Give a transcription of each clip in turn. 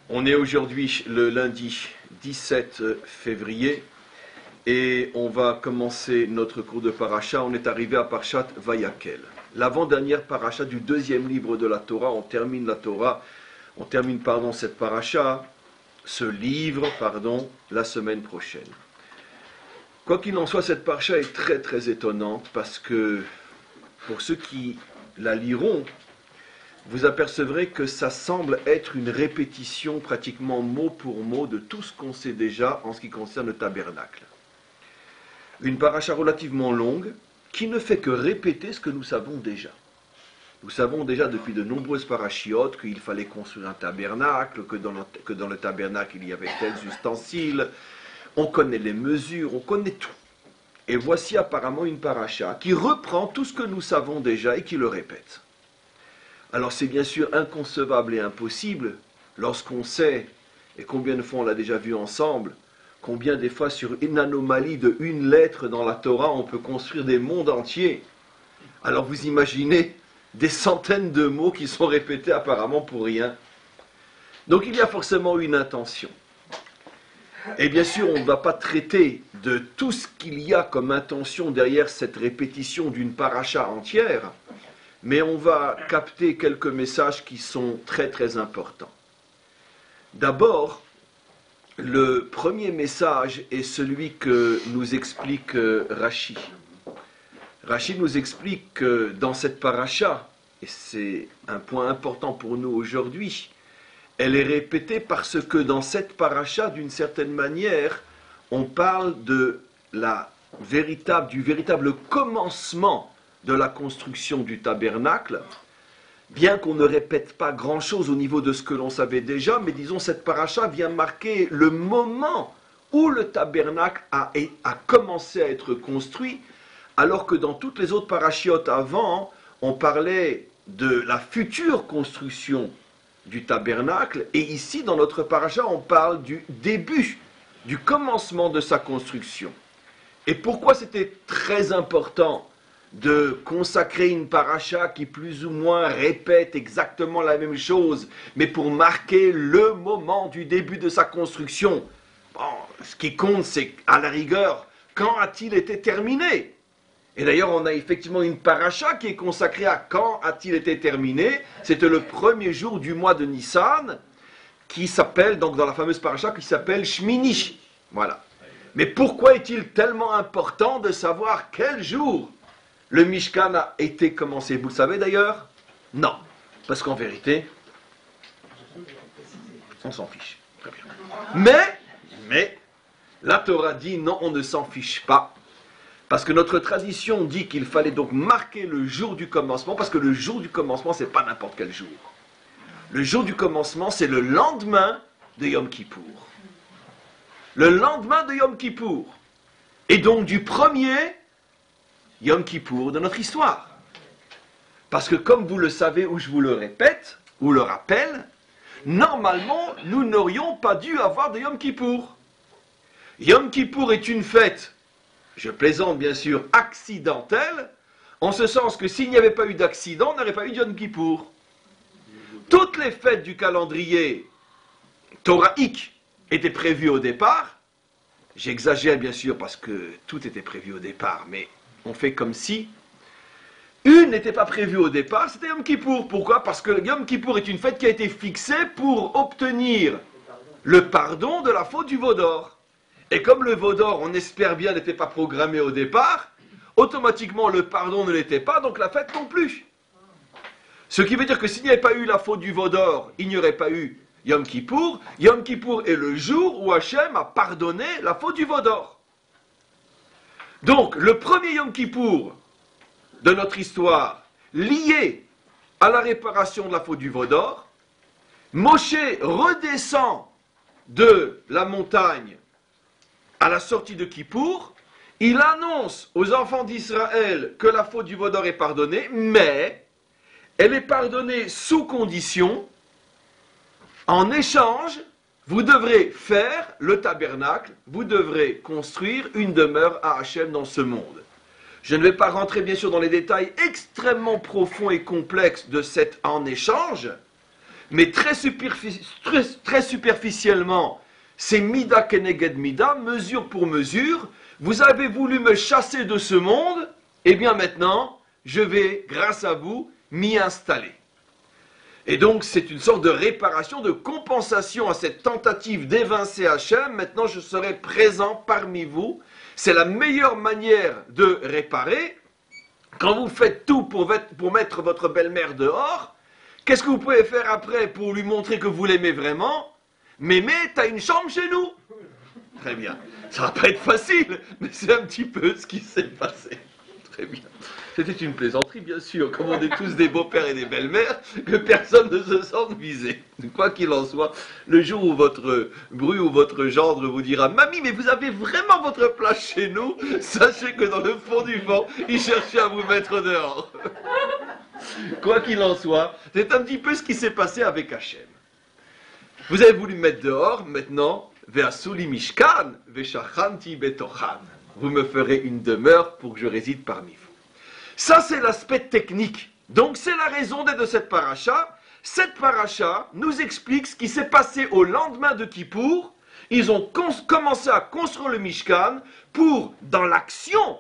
On est aujourd'hui le lundi 17 février et on va commencer notre cours de paracha. On est arrivé à Parshat Vayakel, l'avant-dernière paracha du deuxième livre de la Torah. On termine cette paracha, ce livre, la semaine prochaine. Quoi qu'il en soit, cette paracha est très très étonnante parce que pour ceux qui la liront, vous apercevrez que ça semble être une répétition pratiquement mot pour mot de tout ce qu'on sait déjà en ce qui concerne le tabernacle. Une paracha relativement longue qui ne fait que répéter ce que nous savons déjà. Nous savons déjà depuis de nombreuses parachiotes qu'il fallait construire un tabernacle, que dans le tabernacle il y avait tels ustensiles, on connaît les mesures, on connaît tout. Et voici apparemment une paracha qui reprend tout ce que nous savons déjà et qui le répète. Alors c'est bien sûr inconcevable et impossible lorsqu'on sait, et combien de fois on l'a déjà vu ensemble, combien des fois sur une anomalie de une lettre dans la Torah on peut construire des mondes entiers. Alors vous imaginez des centaines de mots qui sont répétés apparemment pour rien. Donc il y a forcément une intention. Et bien sûr on ne va pas traiter de tout ce qu'il y a comme intention derrière cette répétition d'une paracha entière, mais on va capter quelques messages qui sont très très importants. D'abord, le premier message est celui que nous explique Rashi. Rashi nous explique que dans cette paracha, et c'est un point important pour nous aujourd'hui, elle est répétée parce que dans cette paracha, d'une certaine manière, on parle du véritable commencement de la construction du tabernacle, bien qu'on ne répète pas grand-chose au niveau de ce que l'on savait déjà, mais disons cette paracha vient marquer le moment où le tabernacle a commencé à être construit, alors que dans toutes les autres parachiotes avant, on parlait de la future construction du tabernacle, et ici dans notre paracha, on parle du début, du commencement de sa construction. Et pourquoi c'était très important de consacrer une paracha qui plus ou moins répète exactement la même chose, mais pour marquer le moment du début de sa construction? Bon, ce qui compte, c'est à la rigueur, quand a-t-il été terminé? Et d'ailleurs, on a effectivement une paracha qui est consacrée à quand a-t-il été terminé. C'était le premier jour du mois de Nissan, qui s'appelle, donc dans la fameuse paracha, qui s'appelle Shmini. Voilà. Mais pourquoi est-il tellement important de savoir quel jour le Mishkan a été commencé? Vous le savez d'ailleurs? Non. Parce qu'en vérité, on s'en fiche. Très bien. Mais, la Torah dit non, on ne s'en fiche pas. Parce que notre tradition dit qu'il fallait donc marquer le jour du commencement, parce que le jour du commencement, c'est pas n'importe quel jour. Le jour du commencement, c'est le lendemain de Yom Kippour. Le lendemain de Yom Kippour. Et donc du premier Yom Kippour de notre histoire. Parce que comme vous le savez, ou je vous le répète, ou le rappelle, normalement, nous n'aurions pas dû avoir de Yom Kippour. Yom Kippour est une fête, je plaisante bien sûr, accidentelle, en ce sens que s'il n'y avait pas eu d'accident, on n'aurait pas eu de Yom Kippour. Toutes les fêtes du calendrier torahique étaient prévues au départ. J'exagère bien sûr parce que tout était prévu au départ, mais on fait comme si une n'était pas prévue au départ, c'était Yom Kippour. Pourquoi? Parce que Yom Kippour est une fête qui a été fixée pour obtenir le pardon de la faute du veau d'or. Et comme le veau d'or, on espère bien, n'était pas programmé au départ, automatiquement le pardon ne l'était pas, donc la fête non plus. Ce qui veut dire que s'il n'y avait pas eu la faute du veau d'or, il n'y aurait pas eu Yom Kippour. Yom Kippour est le jour où Hachem a pardonné la faute du veau d'or. Donc, le premier Yom Kippour de notre histoire, lié à la réparation de la faute du veau d'or, Moshe redescend de la montagne à la sortie de Kippour, il annonce aux enfants d'Israël que la faute du veau d'or est pardonnée, mais elle est pardonnée sous condition. En échange, vous devrez faire le tabernacle, vous devrez construire une demeure à Hachem dans ce monde. Je ne vais pas rentrer bien sûr dans les détails extrêmement profonds et complexes de cet en échange, mais très superficiellement, c'est mida keneged mida, mesure pour mesure. Vous avez voulu me chasser de ce monde, et bien maintenant, je vais, grâce à vous, m'y installer. Et donc, c'est une sorte de réparation, de compensation à cette tentative d'évincer Hachem. Maintenant, je serai présent parmi vous. C'est la meilleure manière de réparer. Quand vous faites tout pour mettre votre belle-mère dehors, qu'est-ce que vous pouvez faire après pour lui montrer que vous l'aimez vraiment? Mémé, t'as une chambre chez nous? Très bien. Ça va pas être facile, mais c'est un petit peu ce qui s'est passé. Très bien. C'était une plaisanterie, bien sûr. Comme on est tous des beaux-pères et des belles-mères, que personne ne se sente visé. Quoi qu'il en soit, le jour où votre bru ou votre gendre vous dira « Mamie, mais vous avez vraiment votre place chez nous ?» Sachez que dans le fond du fond, il cherchait à vous mettre dehors. Quoi qu'il en soit, c'est un petit peu ce qui s'est passé avec Hachem. Vous avez voulu me mettre dehors, maintenant, Ve'asuli mishkan, ve'shachanti betochan. Vous me ferez une demeure pour que je réside parmi vous. Ça, c'est l'aspect technique. Donc, c'est la raison d'être de cette paracha. Cette paracha nous explique ce qui s'est passé au lendemain de Kippour. Ils ont commencé à construire le Mishkan pour, dans l'action,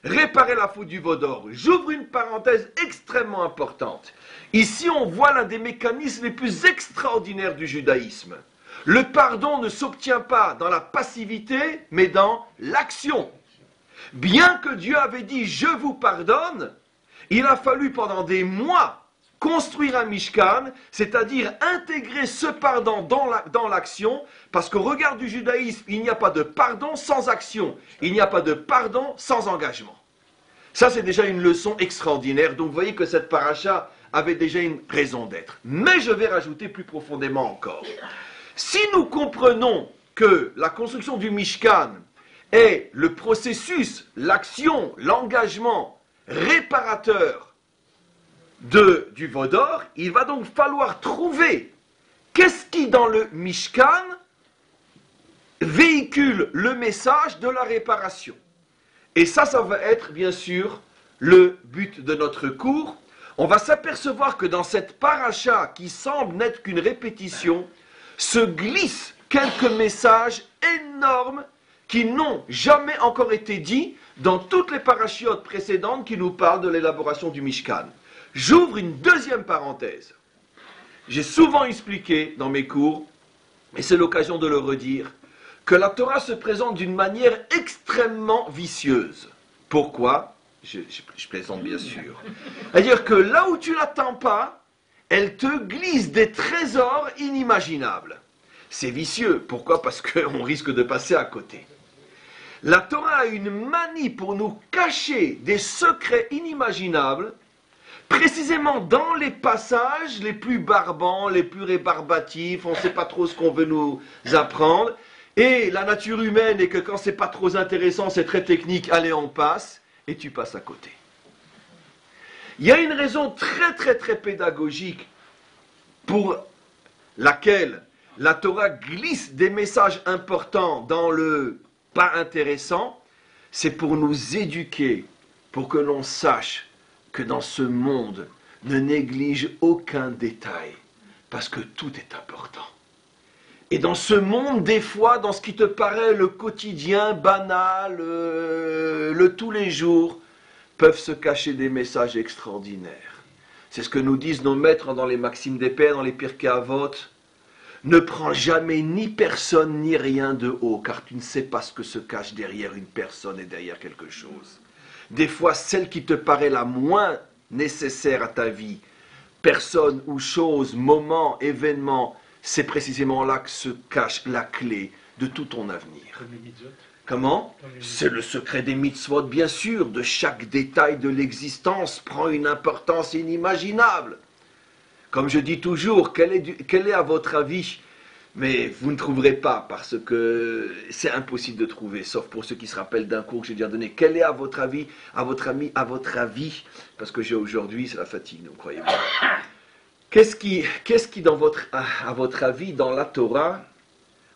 réparer la faute du veau d'or. J'ouvre une parenthèse extrêmement importante. Ici, on voit l'un des mécanismes les plus extraordinaires du judaïsme. Le pardon ne s'obtient pas dans la passivité, mais dans l'action. Bien que Dieu avait dit « je vous pardonne », il a fallu pendant des mois construire un Mishkan, c'est-à-dire intégrer ce pardon dans l'action, parce qu'au regard du judaïsme, il n'y a pas de pardon sans action, il n'y a pas de pardon sans engagement. Ça, c'est déjà une leçon extraordinaire, donc vous voyez que cette paracha avait déjà une raison d'être. Mais je vais rajouter plus profondément encore. Si nous comprenons que la construction du Mishkan est le processus, l'action, l'engagement réparateur du veau d'or, il va donc falloir trouver qu'est-ce qui dans le Mishkan véhicule le message de la réparation. Et ça va être bien sûr le but de notre cours. On va s'apercevoir que dans cette paracha qui semble n'être qu'une répétition, se glissent quelques messages énormes qui n'ont jamais encore été dits dans toutes les parachiotes précédentes qui nous parlent de l'élaboration du Mishkan. J'ouvre une deuxième parenthèse. J'ai souvent expliqué dans mes cours, et c'est l'occasion de le redire, que la Torah se présente d'une manière extrêmement vicieuse. Pourquoi? Je plaisante bien sûr. C'est-à-dire que là où tu ne l'attends pas, elle te glisse des trésors inimaginables. C'est vicieux. Pourquoi? Parce qu'on risque de passer à côté. La Torah a une manie pour nous cacher des secrets inimaginables, précisément dans les passages les plus barbants, les plus rébarbatifs, on ne sait pas trop ce qu'on veut nous apprendre. Et la nature humaine est que quand c'est pas trop intéressant, c'est très technique, allez on passe, et tu passes à côté. Il y a une raison très très très pédagogique pour laquelle la Torah glisse des messages importants dans le pas intéressant, c'est pour nous éduquer, pour que l'on sache que dans ce monde, ne néglige aucun détail, parce que tout est important. Et dans ce monde, des fois, dans ce qui te paraît le quotidien, banal, le tous les jours, peuvent se cacher des messages extraordinaires. C'est ce que nous disent nos maîtres dans les Maximes des Pères, dans les Pirkei Avot. Ne prends jamais ni personne ni rien de haut, car tu ne sais pas ce que se cache derrière une personne et derrière quelque chose. Des fois, celle qui te paraît la moins nécessaire à ta vie, personne ou chose, moment, événement, c'est précisément là que se cache la clé de tout ton avenir. Comment? C'est le secret des mitzvot, bien sûr. De chaque détail de l'existence prend une importance inimaginable. Comme je dis toujours, quel est à votre avis, mais vous ne trouverez pas, parce que c'est impossible de trouver, sauf pour ceux qui se rappellent d'un cours que j'ai déjà donné. Quel est à votre avis, parce que j'ai aujourd'hui, c'est la fatigue, donc croyez-moi. Qu'est-ce qui à votre avis, dans la Torah,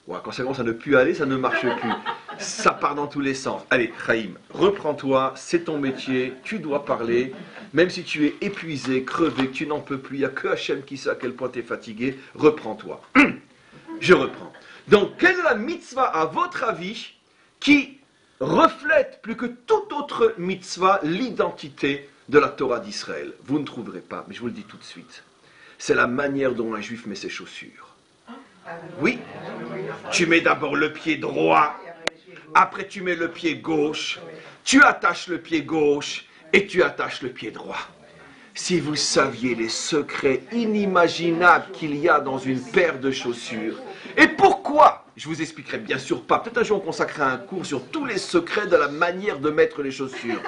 quand ça commence à ne plus aller, ça ne marche plus. Ça part dans tous les sens. Allez, Chaim, reprends-toi, c'est ton métier, tu dois parler. Même si tu es épuisé, crevé, que tu n'en peux plus, il n'y a que Hachem qui sait à quel point tu es fatigué, reprends-toi. Je reprends. Donc, quelle est la mitzvah, à votre avis, qui reflète plus que toute autre mitzvah l'identité de la Torah d'Israël? Vous ne trouverez pas, mais je vous le dis tout de suite. C'est la manière dont un juif met ses chaussures. Oui, tu mets d'abord le pied droit, après tu mets le pied gauche, tu attaches le pied gauche et tu attaches le pied droit. Si vous saviez les secrets inimaginables qu'il y a dans une paire de chaussures, et pourquoi, je vous expliquerai bien sûr pas, peut-être un jour on consacrera un cours sur tous les secrets de la manière de mettre les chaussures.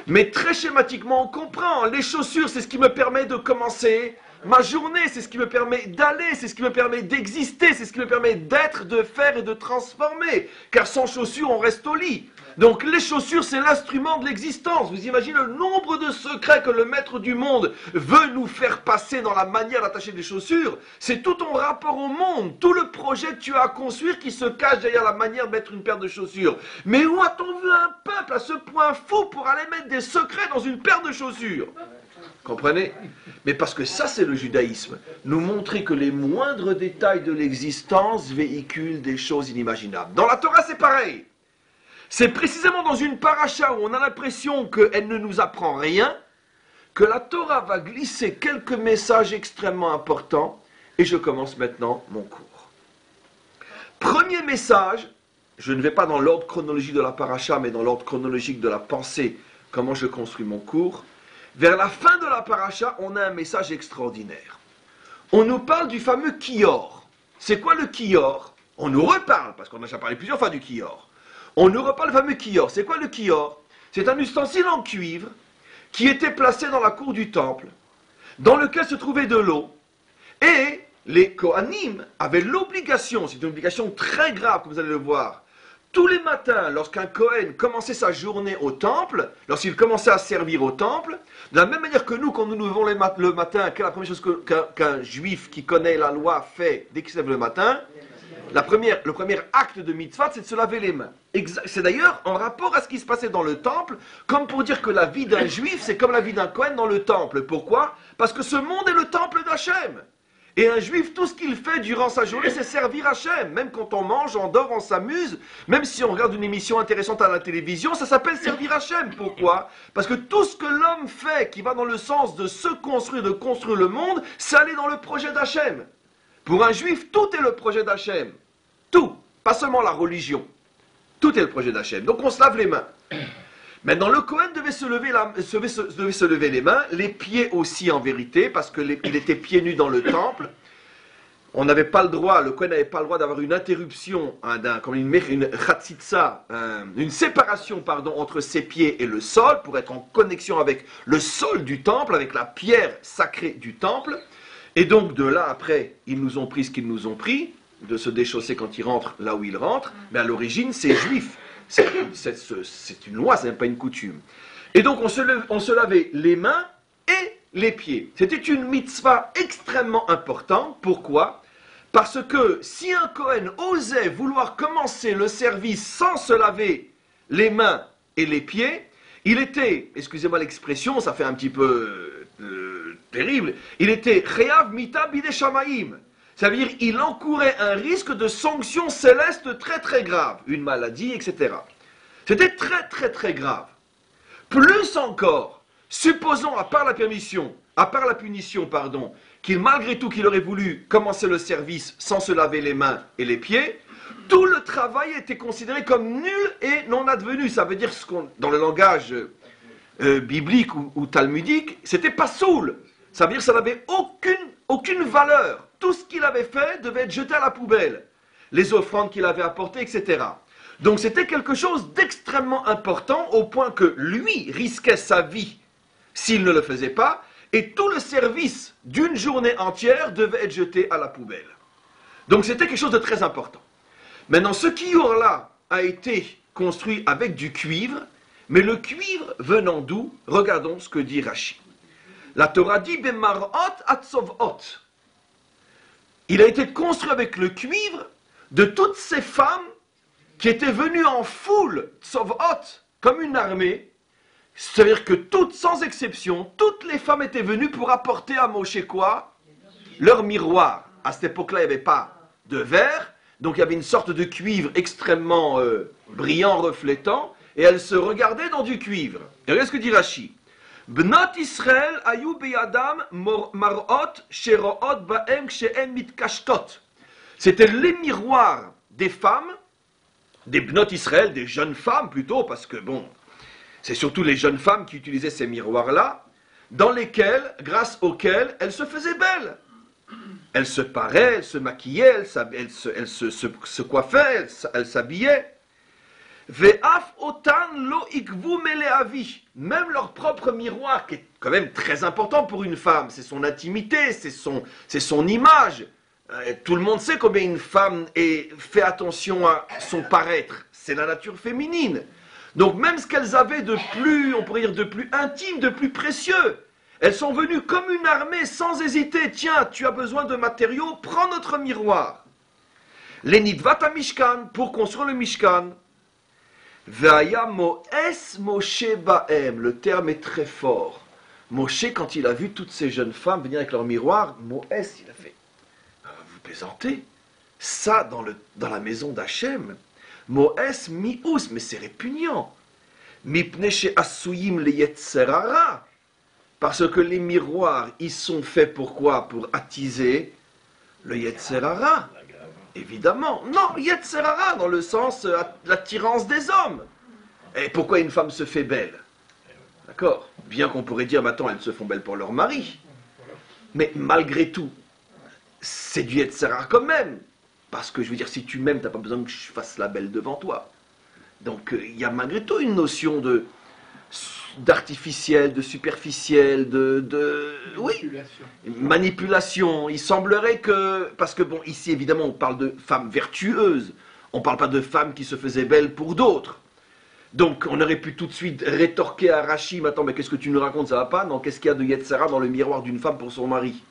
Mais très schématiquement, on comprend, les chaussures c'est ce qui me permet de commencer ma journée, c'est ce qui me permet d'aller, c'est ce qui me permet d'exister, c'est ce qui me permet d'être, de faire et de transformer. Car sans chaussures, on reste au lit. Donc les chaussures, c'est l'instrument de l'existence. Vous imaginez le nombre de secrets que le maître du monde veut nous faire passer dans la manière d'attacher des chaussures. C'est tout ton rapport au monde, tout le projet que tu as à construire qui se cache derrière la manière de mettre une paire de chaussures. Mais où a-t-on vu un peuple à ce point fou pour aller mettre des secrets dans une paire de chaussures? Comprenez? Mais parce que ça, c'est le judaïsme. Nous montrer que les moindres détails de l'existence véhiculent des choses inimaginables. Dans la Torah, c'est pareil. C'est précisément dans une paracha où on a l'impression qu'elle ne nous apprend rien, que la Torah va glisser quelques messages extrêmement importants. Et je commence maintenant mon cours. Premier message, je ne vais pas dans l'ordre chronologique de la paracha, mais dans l'ordre chronologique de la pensée, comment je construis mon cours. Vers la fin de la paracha, on a un message extraordinaire. On nous parle du fameux kior. C'est quoi le kior? On nous reparle, parce qu'on a déjà parlé plusieurs fois du kior. On nous reparle du fameux kior. C'est quoi le kior? C'est un ustensile en cuivre qui était placé dans la cour du temple, dans lequel se trouvait de l'eau. Et les Kohanim avaient l'obligation, c'est une obligation très grave, comme vous allez le voir, tous les matins, lorsqu'un Kohen commençait sa journée au temple, lorsqu'il commençait à servir au temple, de la même manière que nous, quand nous nous levons le matin, quelle est la première chose qu'un juif qui connaît la loi fait dès qu'il se lève le matin? Le premier acte de mitzvah, c'est de se laver les mains. C'est d'ailleurs en rapport à ce qui se passait dans le temple, comme pour dire que la vie d'un juif, c'est comme la vie d'un Kohen dans le temple. Pourquoi? Parce que ce monde est le temple d'Hachem. Et un juif, tout ce qu'il fait durant sa journée, c'est servir Hachem. Même quand on mange, on dort, on s'amuse, même si on regarde une émission intéressante à la télévision, ça s'appelle servir Hachem. Pourquoi? Parce que tout ce que l'homme fait, qui va dans le sens de se construire, de construire le monde, c'est aller dans le projet d'Hachem. Pour un juif, tout est le projet d'Hachem. Tout, pas seulement la religion. Tout est le projet d'Hachem. Donc on se lave les mains. Maintenant, le Kohen devait se lever les mains, les pieds aussi en vérité, parce qu'il était pieds nus dans le temple. On n'avait pas le droit, le Kohen n'avait pas le droit d'avoir une interruption, comme une chatzitza, une séparation pardon, entre ses pieds et le sol, pour être en connexion avec le sol du temple, avec la pierre sacrée du temple. Et donc de là, après, ils nous ont pris ce qu'ils nous ont pris, de se déchausser quand ils rentrent là où ils rentrent, mais à l'origine, c'est juif. C'est une loi, ce n'est pas une coutume. Et donc on se lavait les mains et les pieds. C'était une mitzvah extrêmement importante. Pourquoi? Parce que si un Kohen osait vouloir commencer le service sans se laver les mains et les pieds, il était, excusez-moi l'expression, ça fait un petit peu terrible, il était Cheyav mita bidei shamaim. Ça veut dire qu'il encourait un risque de sanction céleste très très grave, une maladie, etc. C'était très très très grave. Plus encore, supposons à part la punition, qu'il malgré tout qu'il aurait voulu commencer le service sans se laver les mains et les pieds, tout le travail était considéré comme nul et non advenu. Ça veut dire dans le langage biblique ou talmudique, c'était pas soul. Ça veut dire que ça n'avait aucune valeur. Tout ce qu'il avait fait devait être jeté à la poubelle. Les offrandes qu'il avait apportées, etc. Donc c'était quelque chose d'extrêmement important au point que lui risquait sa vie s'il ne le faisait pas et tout le service d'une journée entière devait être jeté à la poubelle. Donc c'était quelque chose de très important. Maintenant ce kior-là a été construit avec du cuivre, mais le cuivre venant d'où? Regardons ce que dit Rashi. La Torah dit Bemarot atzovot. Il a été construit avec le cuivre de toutes ces femmes qui était venu en foule, tzovot, comme une armée. C'est-à-dire que toutes, sans exception, toutes les femmes étaient venues pour apporter à Moshe quoi? Leur miroir. À cette époque-là, il n'y avait pas de verre, donc il y avait une sorte de cuivre extrêmement brillant, reflétant, et elles se regardaient dans du cuivre. Et regardez ce que dit Rashi. Bnot Israël ayu beyadam marot sheroot baem kshe'en mitkashtot. C'était les miroirs des femmes, des Bnot Israël, des jeunes femmes plutôt, parce que bon, c'est surtout les jeunes femmes qui utilisaient ces miroirs-là, dans lesquels, grâce auxquels elles se faisaient belles. Elles se paraient, elles se maquillaient, elles se coiffaient, elles s'habillaient. Ve'af otan lo ikvu meleavi. Même leur propre miroir, qui est quand même très important pour une femme, c'est son intimité, c'est son image. Tout le monde sait combien une femme fait attention à son paraître. C'est la nature féminine. Donc même ce qu'elles avaient de plus, on pourrait dire, de plus intime, de plus précieux, elles sont venues comme une armée sans hésiter. Tiens, tu as besoin de matériaux, prends notre miroir. Lenidvat Mishkan, pour construire le Mishkan. Ve'aya mo'es Moshe ba'em. Le terme est très fort. Moshe, quand il a vu toutes ces jeunes femmes venir avec leur miroir, mo'es, il a fait, vous plaisantez? Ça, dans la maison d'Hachem, mo'es mi'us, mais c'est répugnant. Mipne she'asuyim le yetzerara. Parce que les miroirs, ils sont faits pour quoi? Pour attiser le yetzerara. Évidemment. Non, yetzerara, dans le sens l'attirance des hommes. Et pourquoi une femme se fait belle? D'accord? Bien qu'on pourrait dire, maintenant, elles se font belles pour leur mari. Mais malgré tout, c'est du yetzerara quand même. Parce que, je veux dire, si tu m'aimes, tu n'as pas besoin que je fasse la belle devant toi. Donc, il y a malgré tout une notion d'artificiel, de superficiel, manipulation. Il semblerait que, parce que bon, ici évidemment on parle de femmes vertueuses, on ne parle pas de femmes qui se faisaient belles pour d'autres. Donc on aurait pu tout de suite rétorquer à Rachim, attends, mais qu'est-ce que tu nous racontes, ça va pas? Non, qu'est-ce qu'il y a de Yetzara dans le miroir d'une femme pour son mari?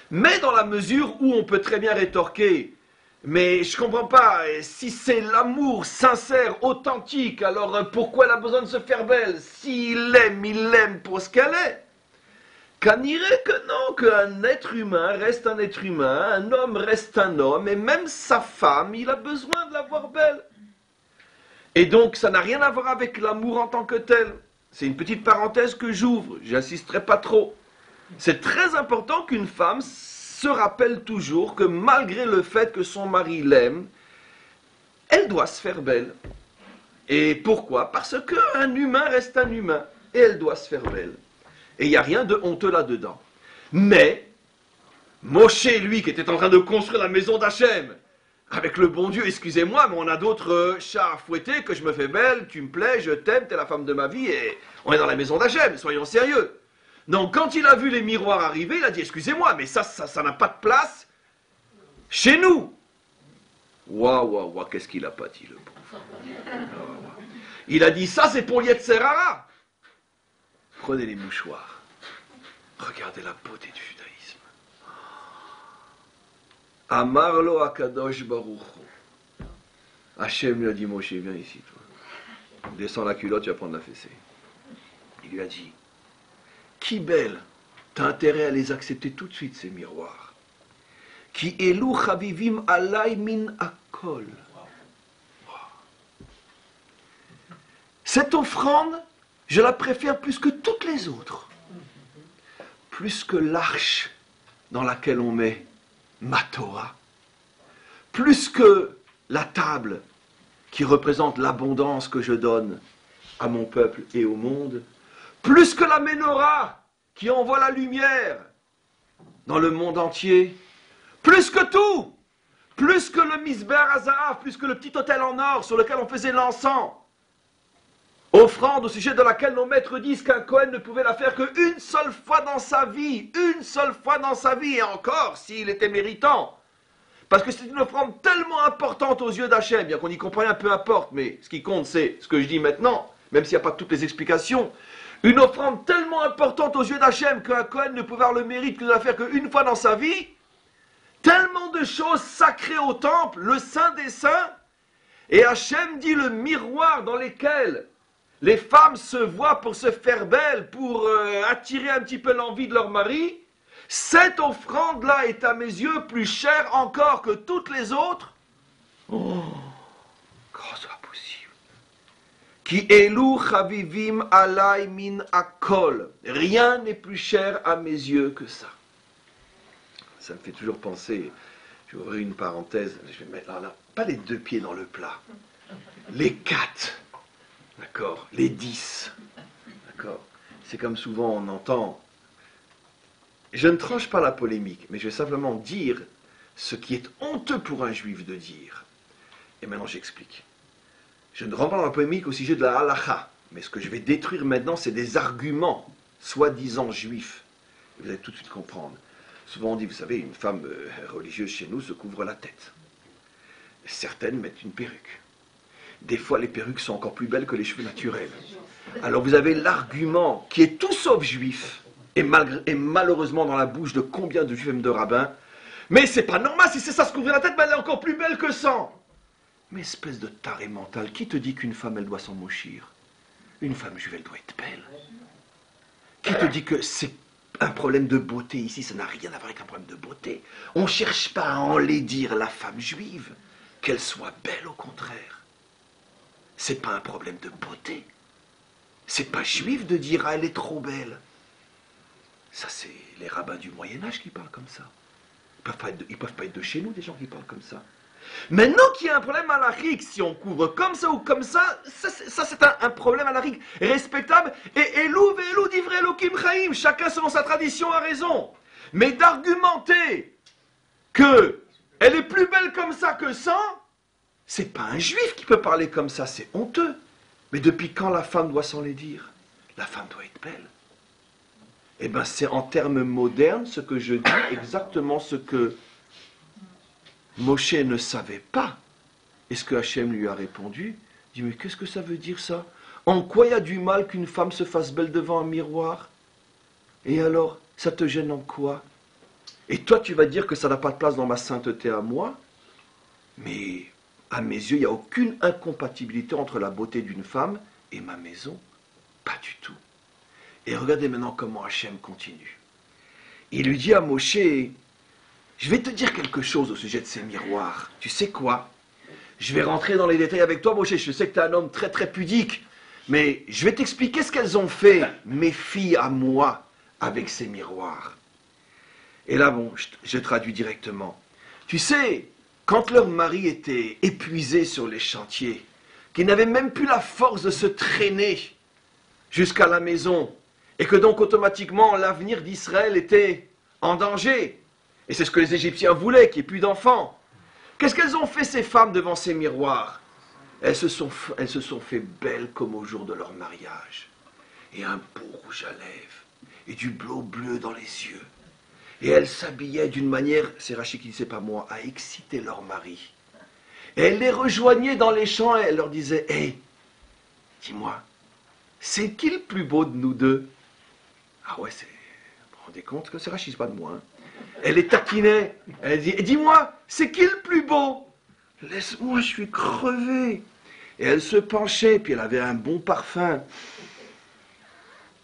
Mais dans la mesure où on peut très bien rétorquer, mais je comprends pas, si c'est l'amour sincère, authentique, alors pourquoi elle a besoin de se faire belle? S'il l'aime, il l'aime pour ce qu'elle est. Qu'anirait que non, qu'un être humain reste un être humain, un homme reste un homme, et même sa femme, il a besoin de la voir belle. Et donc ça n'a rien à voir avec l'amour en tant que tel. C'est une petite parenthèse que j'ouvre, j'insisterai pas trop. C'est très important qu'une femme se rappelle toujours que malgré le fait que son mari l'aime, elle doit se faire belle. Et pourquoi? Parce qu'un humain reste un humain, et elle doit se faire belle. Et il n'y a rien de honteux là-dedans. Mais, Moshe, lui, qui était en train de construire la maison d'Hachem, avec le bon Dieu, excusez-moi, mais on a d'autres chats à fouetter, que je me fais belle, tu me plais, je t'aime, t'es la femme de ma vie, et on est dans la maison d'Hachem, soyons sérieux. Donc, quand il a vu les miroirs arriver, il a dit, excusez-moi, mais ça n'a pas de place chez nous. Waouh, qu'est-ce qu'il a pas dit, le pauvre. Il a dit, ça c'est pour Yetzerara. Prenez les mouchoirs. Regardez la beauté du judaïsme. Amarlo Akadosh Baruch. Hachem lui a dit, Moshe, viens ici, toi. Descends la culotte, tu vas prendre la fessée. Il lui a dit, qui belle, t'as intérêt à les accepter tout de suite, ces miroirs. Qui elu chavivim alay min akol. Cette offrande, je la préfère plus que toutes les autres. Plus que l'arche dans laquelle on met ma Torah. Plus que la table qui représente l'abondance que je donne à mon peuple et au monde. Plus que la menorah qui envoie la lumière dans le monde entier. Plus que tout. Plus que le misber Hazarav, plus que le petit autel en or sur lequel on faisait l'encens. Offrande au sujet de laquelle nos maîtres disent qu'un Kohen ne pouvait la faire qu'une seule fois dans sa vie. Une seule fois dans sa vie, et encore s'il était méritant. Parce que c'est une offrande tellement importante aux yeux d'Hachem, bien qu'on y comprenne un peu importe, mais ce qui compte c'est ce que je dis maintenant, même s'il n'y a pas toutes les explications. Une offrande tellement importante aux yeux d'Hachem qu'un Kohen ne pouvait avoir le mérite que de la faire qu'une fois dans sa vie. Tellement de choses sacrées au temple, le Saint des Saints. Et Hachem dit le miroir dans lequel les femmes se voient pour se faire belles, pour attirer un petit peu l'envie de leur mari, cette offrande-là est à mes yeux plus chère encore que toutes les autres. Oh, comment soit possible? Ki elu chavivim alay min akol. Rien n'est plus cher à mes yeux que ça. Ça me fait toujours penser, je vais ouvrir une parenthèse, je vais mettre là, pas les 2 pieds dans le plat, les 4, d'accord, les 10, d'accord. C'est comme souvent on entend. Je ne tranche pas la polémique, mais je vais simplement dire ce qui est honteux pour un juif de dire. Et maintenant j'explique. Je ne rentre pas dans la polémique au sujet de la halakha, mais ce que je vais détruire maintenant, c'est des arguments, soi-disant juifs. Vous allez tout de suite comprendre. Souvent on dit, vous savez, une femme religieuse chez nous se couvre la tête. Certaines mettent une perruque. Des fois, les perruques sont encore plus belles que les cheveux naturels. Alors vous avez l'argument qui est tout sauf juif, et malheureusement dans la bouche de combien de juifs et de rabbins, mais c'est pas normal, si c'est ça se couvrir la tête, ben elle est encore plus belle que ça. Mais espèce de taré mental, qui te dit qu'une femme, elle doit s'en mouchir? Une femme juive, elle doit être belle. Qui te dit que c'est un problème de beauté ici? Ça n'a rien à voir avec un problème de beauté. On ne cherche pas à enlaidir la femme juive, qu'elle soit belle au contraire. C'est pas un problème de beauté. C'est pas juif de dire ah, elle est trop belle. Ça, c'est les rabbins du Moyen-Âge qui parlent comme ça. Ils peuvent pas être de chez nous, des gens qui parlent comme ça. Maintenant qu'il y a un problème halachique, si on couvre comme ça ou comme ça, c'est un problème halachique respectable. Et Elou ve'elou divrei Elokim chaim, chacun selon sa tradition a raison. Mais d'argumenter que elle est plus belle comme ça que ça, c'est pas un juif qui peut parler comme ça, c'est honteux. Mais depuis quand la femme doit s'en les dire? La femme doit être belle. Eh bien, c'est en termes modernes ce que je dis, exactement ce que Moshe ne savait pas. Et ce que Hachem lui a répondu, il dit, mais qu'est-ce que ça veut dire ça? En quoi il y a du mal qu'une femme se fasse belle devant un miroir? Et alors, ça te gêne en quoi? Et toi, tu vas dire que ça n'a pas de place dans ma sainteté à moi? Mais à mes yeux, il n'y a aucune incompatibilité entre la beauté d'une femme et ma maison. Pas du tout. Et regardez maintenant comment Hachem continue. Il lui dit à Moshe, je vais te dire quelque chose au sujet de ces miroirs. Tu sais quoi? Je vais rentrer dans les détails avec toi, Moshe. Je sais que tu es un homme très très pudique. Mais je vais t'expliquer ce qu'elles ont fait, mes filles à moi, avec ces miroirs. Et là, bon, je traduis directement. Tu sais, quand leur mari était épuisé sur les chantiers, qu'ils n'avaient même plus la force de se traîner jusqu'à la maison, et que donc automatiquement l'avenir d'Israël était en danger. Et c'est ce que les Égyptiens voulaient, qu'il n'y ait plus d'enfants. Qu'est-ce qu'elles ont fait ces femmes devant ces miroirs? Elles se sont fait belles comme au jour de leur mariage. Et un beau rouge à lèvres, et du bleu dans les yeux. Et elles s'habillaient d'une manière, c'est Rachid qui dit, c'est pas moi, à exciter leur mari. Et elles les rejoignaient dans les champs et elles leur disaient, hey, dis-moi, c'est qui le plus beau de nous deux? Ah ouais, vous vous rendez compte que c'est Rachid, c'est pas de moi. Hein. Elle les taquinait. Elle dit, dis-moi, c'est qui le plus beau? Laisse-moi, je suis crevé. Et elle se penchait, puis elle avait un bon parfum.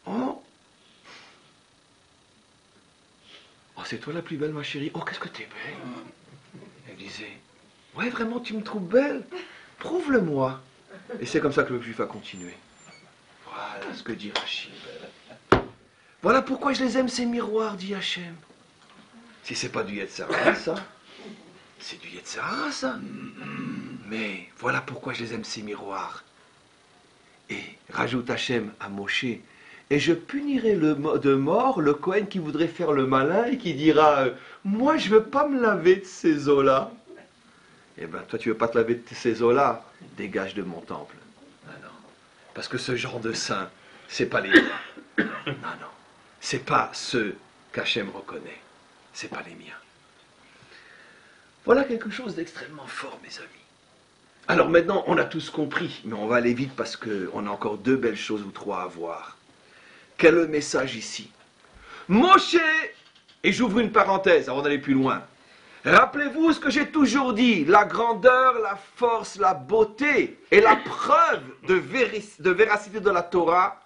Oh, c'est toi la plus belle, ma chérie. Oh, qu'est-ce que t'es belle. Elle disait, ouais, vraiment, tu me trouves belle? Prouve-le-moi. Et c'est comme ça que le juif a continué. Voilà ce que dit Rachid. Voilà pourquoi je les aime, ces miroirs, dit Hachem. Si c'est pas du Yetzirah, ça, c'est du Yetzirah, ça. Mais voilà pourquoi je les aime, ces miroirs. Et rajoute Hachem à Moshe, et je punirai de mort le Kohen qui voudrait faire le malin et qui dira, moi je veux pas me laver de ces eaux-là. Eh bien, toi tu veux pas te laver de ces eaux-là, dégage de mon temple. Non, non. Parce que ce genre de saints, c'est pas les miens. Non, non. C'est pas ceux qu'Hachem reconnaît. C'est pas les miens. Voilà quelque chose d'extrêmement fort, mes amis. Alors maintenant, on a tous compris, mais on va aller vite parce qu'on a encore 2 belles choses ou 3 à voir. Quel est le message ici? Moshe, et j'ouvre une parenthèse avant d'aller plus loin, Rappelez-vous ce que j'ai toujours dit, la grandeur, la force, la beauté et la preuve de véracité de la Torah,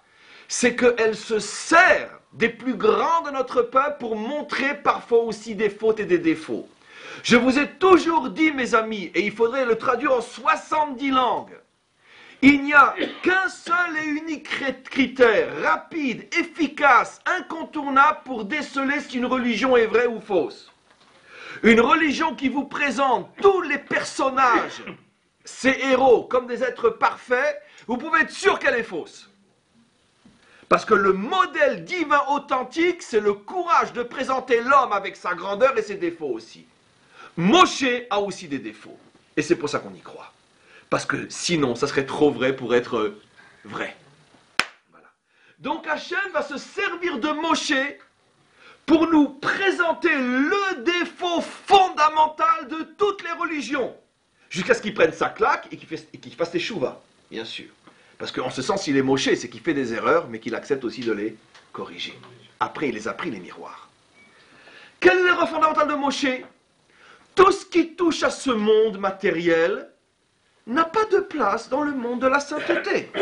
c'est qu'elle se sert des plus grands de notre peuple pour montrer parfois aussi des fautes et des défauts. Je vous ai toujours dit, mes amis, et il faudrait le traduire en 70 langues, il n'y a qu'un seul et unique critère rapide, efficace, incontournable pour déceler si une religion est vraie ou fausse. Une religion qui vous présente tous les personnages, ces héros, comme des êtres parfaits, vous pouvez être sûr qu'elle est fausse. Parce que le modèle divin authentique, c'est le courage de présenter l'homme avec sa grandeur et ses défauts aussi. Moshe a aussi des défauts. Et c'est pour ça qu'on y croit. Parce que sinon, ça serait trop vrai pour être vrai. Voilà. Donc Hachem va se servir de Moshe pour nous présenter le défaut fondamental de toutes les religions. Jusqu'à ce qu'il prenne sa claque et qu'il fasse des chouvas, bien sûr. Parce qu'en ce sens, il est Moshe, c'est qu'il fait des erreurs, mais qu'il accepte aussi de les corriger. Après, il les a pris, les miroirs. Quelle est l'erreur fondamentale de Moshe? Tout ce qui touche à ce monde matériel n'a pas de place dans le monde de la sainteté.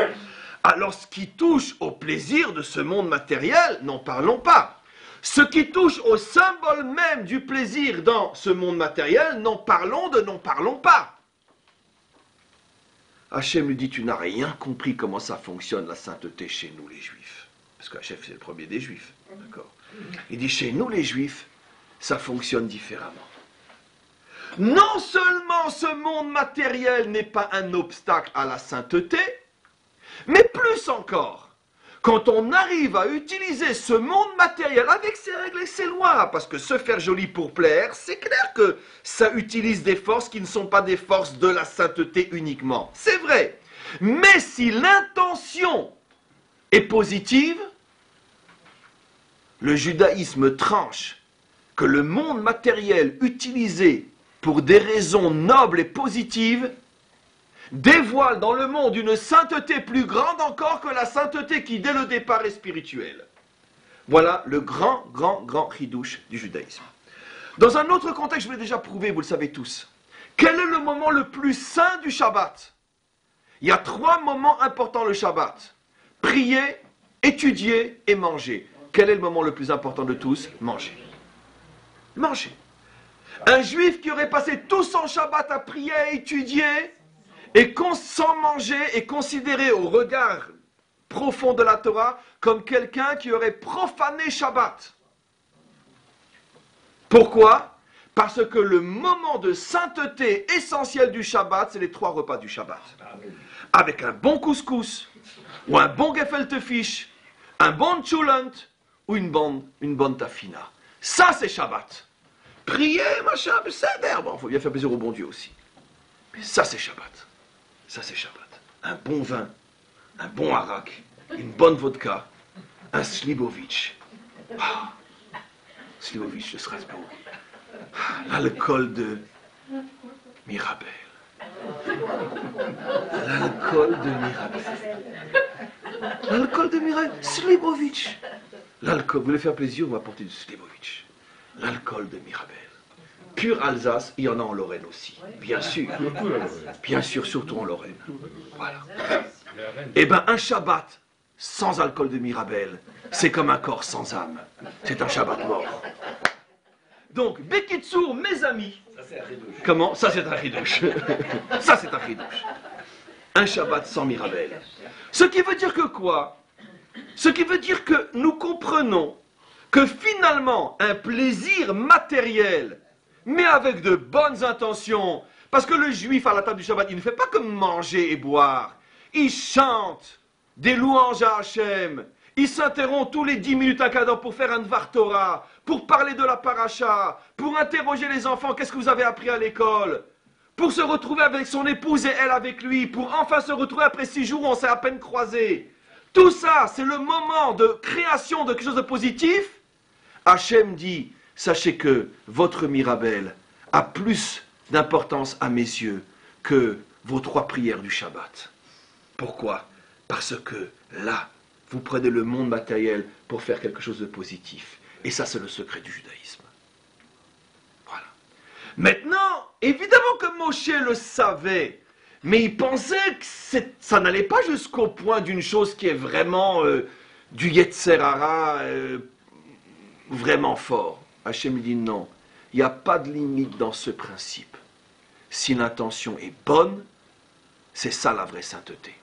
Alors, ce qui touche au plaisir de ce monde matériel, n'en parlons pas. Ce qui touche au symbole même du plaisir dans ce monde matériel, n'en parlons pas. Hachem lui dit, tu n'as rien compris comment ça fonctionne la sainteté chez nous les Juifs. Parce que Hachem c'est le premier des Juifs. D'accord. Il dit, chez nous les Juifs, ça fonctionne différemment. Non seulement ce monde matériel n'est pas un obstacle à la sainteté, mais plus encore, quand on arrive à utiliser ce monde matériel avec ses règles et ses lois, parce que se faire joli pour plaire, c'est clair que ça utilise des forces qui ne sont pas des forces de la sainteté uniquement. C'est vrai. Mais si l'intention est positive, le judaïsme tranche que le monde matériel utilisé pour des raisons nobles et positives dévoile dans le monde une sainteté plus grande encore que la sainteté qui, dès le départ, est spirituelle. Voilà le grand chidouche du judaïsme. Dans un autre contexte, je vous l'ai déjà prouvé, vous le savez tous. Quel est le moment le plus saint du Shabbat? Il y a 3 moments importants le Shabbat. Prier, étudier et manger. Quel est le moment le plus important de tous? Manger. Manger. Un juif qui aurait passé tout son Shabbat à prier, à étudier, et sans manger est considéré au regard profond de la Torah comme quelqu'un qui aurait profané Shabbat. Pourquoi? Parce que le moment de sainteté essentiel du Shabbat, c'est les 3 repas du Shabbat. Avec un bon couscous, ou un bon gefilte fish, un bon tchoulant, ou une bonne tafina. Ça, c'est Shabbat. Prier, machin, c'est d'air. Bon, il faut bien faire plaisir au bon Dieu aussi. Mais ça, c'est Shabbat. Ça, c'est Shabbat. Un bon vin, un bon arak, une bonne vodka, un slibovitch. Ah, slibovitch de Strasbourg. Ah, l'alcool de Mirabel. L'alcool de Mirabel. L'alcool de Mirabel. Slibovitch. L'alcool, vous voulez faire plaisir, on va apporter du slibovitch. L'alcool de Mirabel. Pure Alsace, il y en a en Lorraine aussi. Bien sûr. Bien sûr, surtout en Lorraine. Voilà. Eh bien, un Shabbat sans alcool de Mirabel, c'est comme un corps sans âme. C'est un Shabbat mort. Donc, Bekitsour, mes amis. Comment? Ça, c'est un ridouche. Ça, c'est un ridouche. Un Shabbat sans Mirabel. Ce qui veut dire que quoi? Ce qui veut dire que nous comprenons que finalement, un plaisir matériel, mais avec de bonnes intentions, parce que le juif à la table du Shabbat, il ne fait pas que manger et boire. Il chante des louanges à Hachem. Il s'interrompt tous les 10 minutes, un quart d'heure pour faire un Dvar Torah, pour parler de la paracha, pour interroger les enfants, qu'est-ce que vous avez appris à l'école, pour se retrouver avec son épouse et elle avec lui, pour enfin se retrouver après 6 jours où on s'est à peine croisés. Tout ça, c'est le moment de création de quelque chose de positif. Hachem dit, sachez que votre Mirabel a plus d'importance à mes yeux que vos 3 prières du Shabbat. Pourquoi? Parce que là, vous prenez le monde matériel pour faire quelque chose de positif. Et ça, c'est le secret du judaïsme. Voilà. Maintenant, évidemment que Moshe le savait, mais il pensait que ça n'allait pas jusqu'au point d'une chose qui est vraiment du Yetzer Hara vraiment fort. Hachem dit non, il n'y a pas de limite dans ce principe. Si l'intention est bonne, c'est ça la vraie sainteté.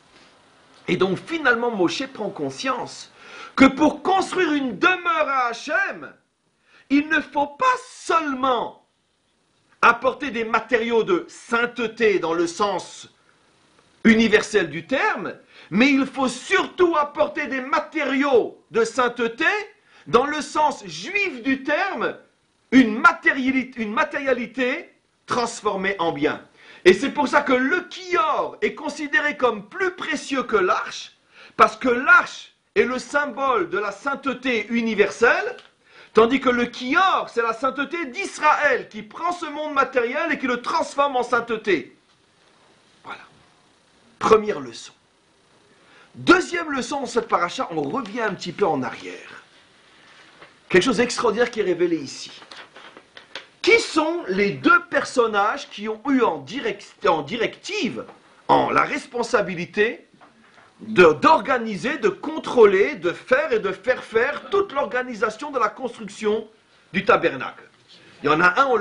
Et donc finalement Moshe prend conscience que pour construire une demeure à Hachem, il ne faut pas seulement apporter des matériaux de sainteté dans le sens universel du terme, mais il faut surtout apporter des matériaux de sainteté dans le sens juif du terme, une matérialité transformée en bien. Et c'est pour ça que le kior est considéré comme plus précieux que l'arche, parce que l'arche est le symbole de la sainteté universelle, tandis que le kior, c'est la sainteté d'Israël, qui prend ce monde matériel et qui le transforme en sainteté. Voilà. Première leçon. Deuxième leçon dans cette paracha, on revient un petit peu en arrière. Quelque chose d'extraordinaire qui est révélé ici. Qui sont les deux personnages qui ont eu en directive, en la responsabilité d'organiser, de contrôler, de faire et de faire faire toute l'organisation de la construction du tabernacle? Il y en a un, on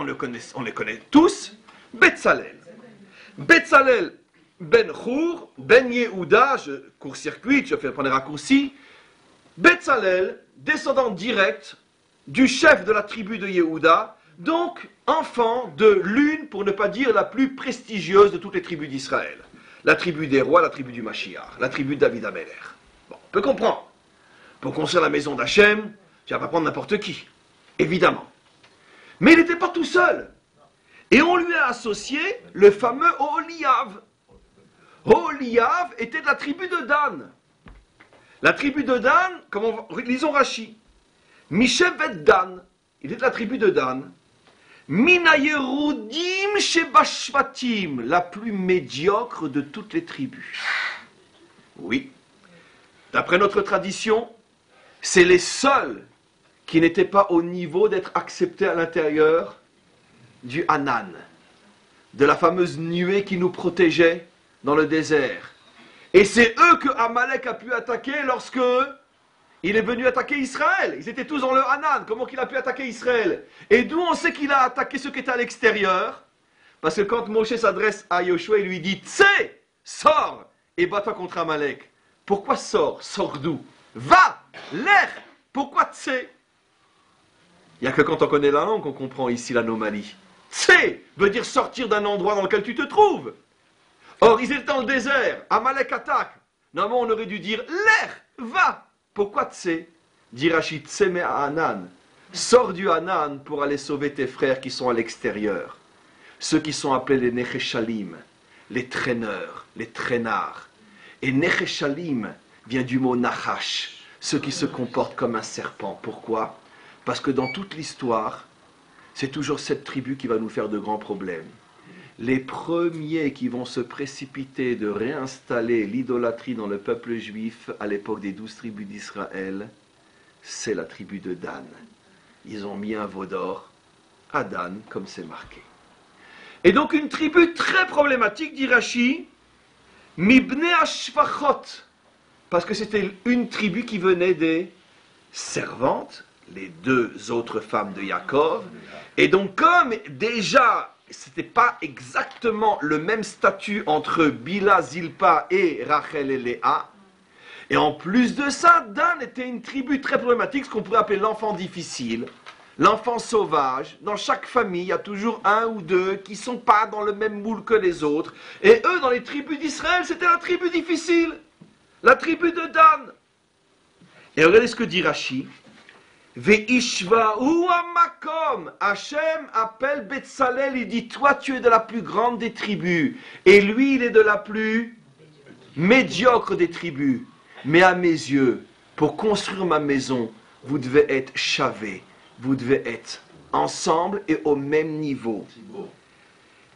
les connaît tous, Betzalel. Betzalel ben Chour, ben Yehuda, je court-circuite, je fais prendre des raccourcis. Betzalel, descendant direct du chef de la tribu de Yehuda, donc enfant de l'une, pour ne pas dire la plus prestigieuse de toutes les tribus d'Israël. La tribu des rois, la tribu du Mashiach, la tribu de David Améler. Bon, on peut comprendre. Pour construire la maison d'Hachem, tu vas pas prendre n'importe qui, évidemment. Mais il n'était pas tout seul. Et on lui a associé le fameux Oholiav. Oholiav était de la tribu de Dan. La tribu de Dan, lisons Rashi. Mishevet Dan, il est de la tribu de Dan. Mina Yerudim Shebashvatim, la plus médiocre de toutes les tribus. Oui, d'après notre tradition, c'est les seuls qui n'étaient pas au niveau d'être acceptés à l'intérieur du Hanan, de la fameuse nuée qui nous protégeait dans le désert. Et c'est eux que Amalek a pu attaquer lorsque il est venu attaquer Israël. Ils étaient tous dans le Hanan. Comment qu'il a pu attaquer Israël? Et d'où on sait qu'il a attaqué ceux qui étaient à l'extérieur? Parce que quand Moshe s'adresse à Yoshua, il lui dit « Tsé, sors et bats-toi contre Amalek. » Pourquoi sors? Sors d'où? Va, l'air. Pourquoi tsé? Il n'y a que quand on connaît la langue qu'on comprend ici l'anomalie. Tsé veut dire sortir d'un endroit dans lequel tu te trouves. Or, ils étaient dans le désert. Amalek attaque. Normalement, on aurait dû dire l'air, va. Pourquoi tsé? Dit Rachid, tsé me Hanan. Sors du Hanan pour aller sauver tes frères qui sont à l'extérieur. Ceux qui sont appelés les Necheshalim, les traîneurs, les traînards. Et Necheshalim vient du mot Nachash, ceux qui se comportent comme un serpent. Pourquoi? Parce que dans toute l'histoire, c'est toujours cette tribu qui va nous faire de grands problèmes. Les premiers qui vont se précipiter de réinstaller l'idolâtrie dans le peuple juif à l'époque des 12 tribus d'Israël, c'est la tribu de Dan. Ils ont mis un veau d'or à Dan, comme c'est marqué. Et donc une tribu très problématique, dit Rashi, Mibne Ashvachot, parce que c'était une tribu qui venait des servantes, les deux autres femmes de Yaakov, et donc comme déjà c'était pas exactement le même statut entre Bila, Zilpa et Rachel et Léa. Et en plus de ça, Dan était une tribu très problématique, ce qu'on pourrait appeler l'enfant difficile, l'enfant sauvage. Dans chaque famille, il y a toujours un ou deux qui ne sont pas dans le même moule que les autres. Et eux, dans les tribus d'Israël, c'était la tribu difficile, la tribu de Dan. Et regardez ce que dit Rashi. Ve'ishva'u amakom. Hachem appelle Betzalel, il dit, toi tu es de la plus grande des tribus, et lui il est de la plus médiocre des tribus. Mais à mes yeux, pour construire ma maison, vous devez être chavés, vous devez être ensemble et au même niveau.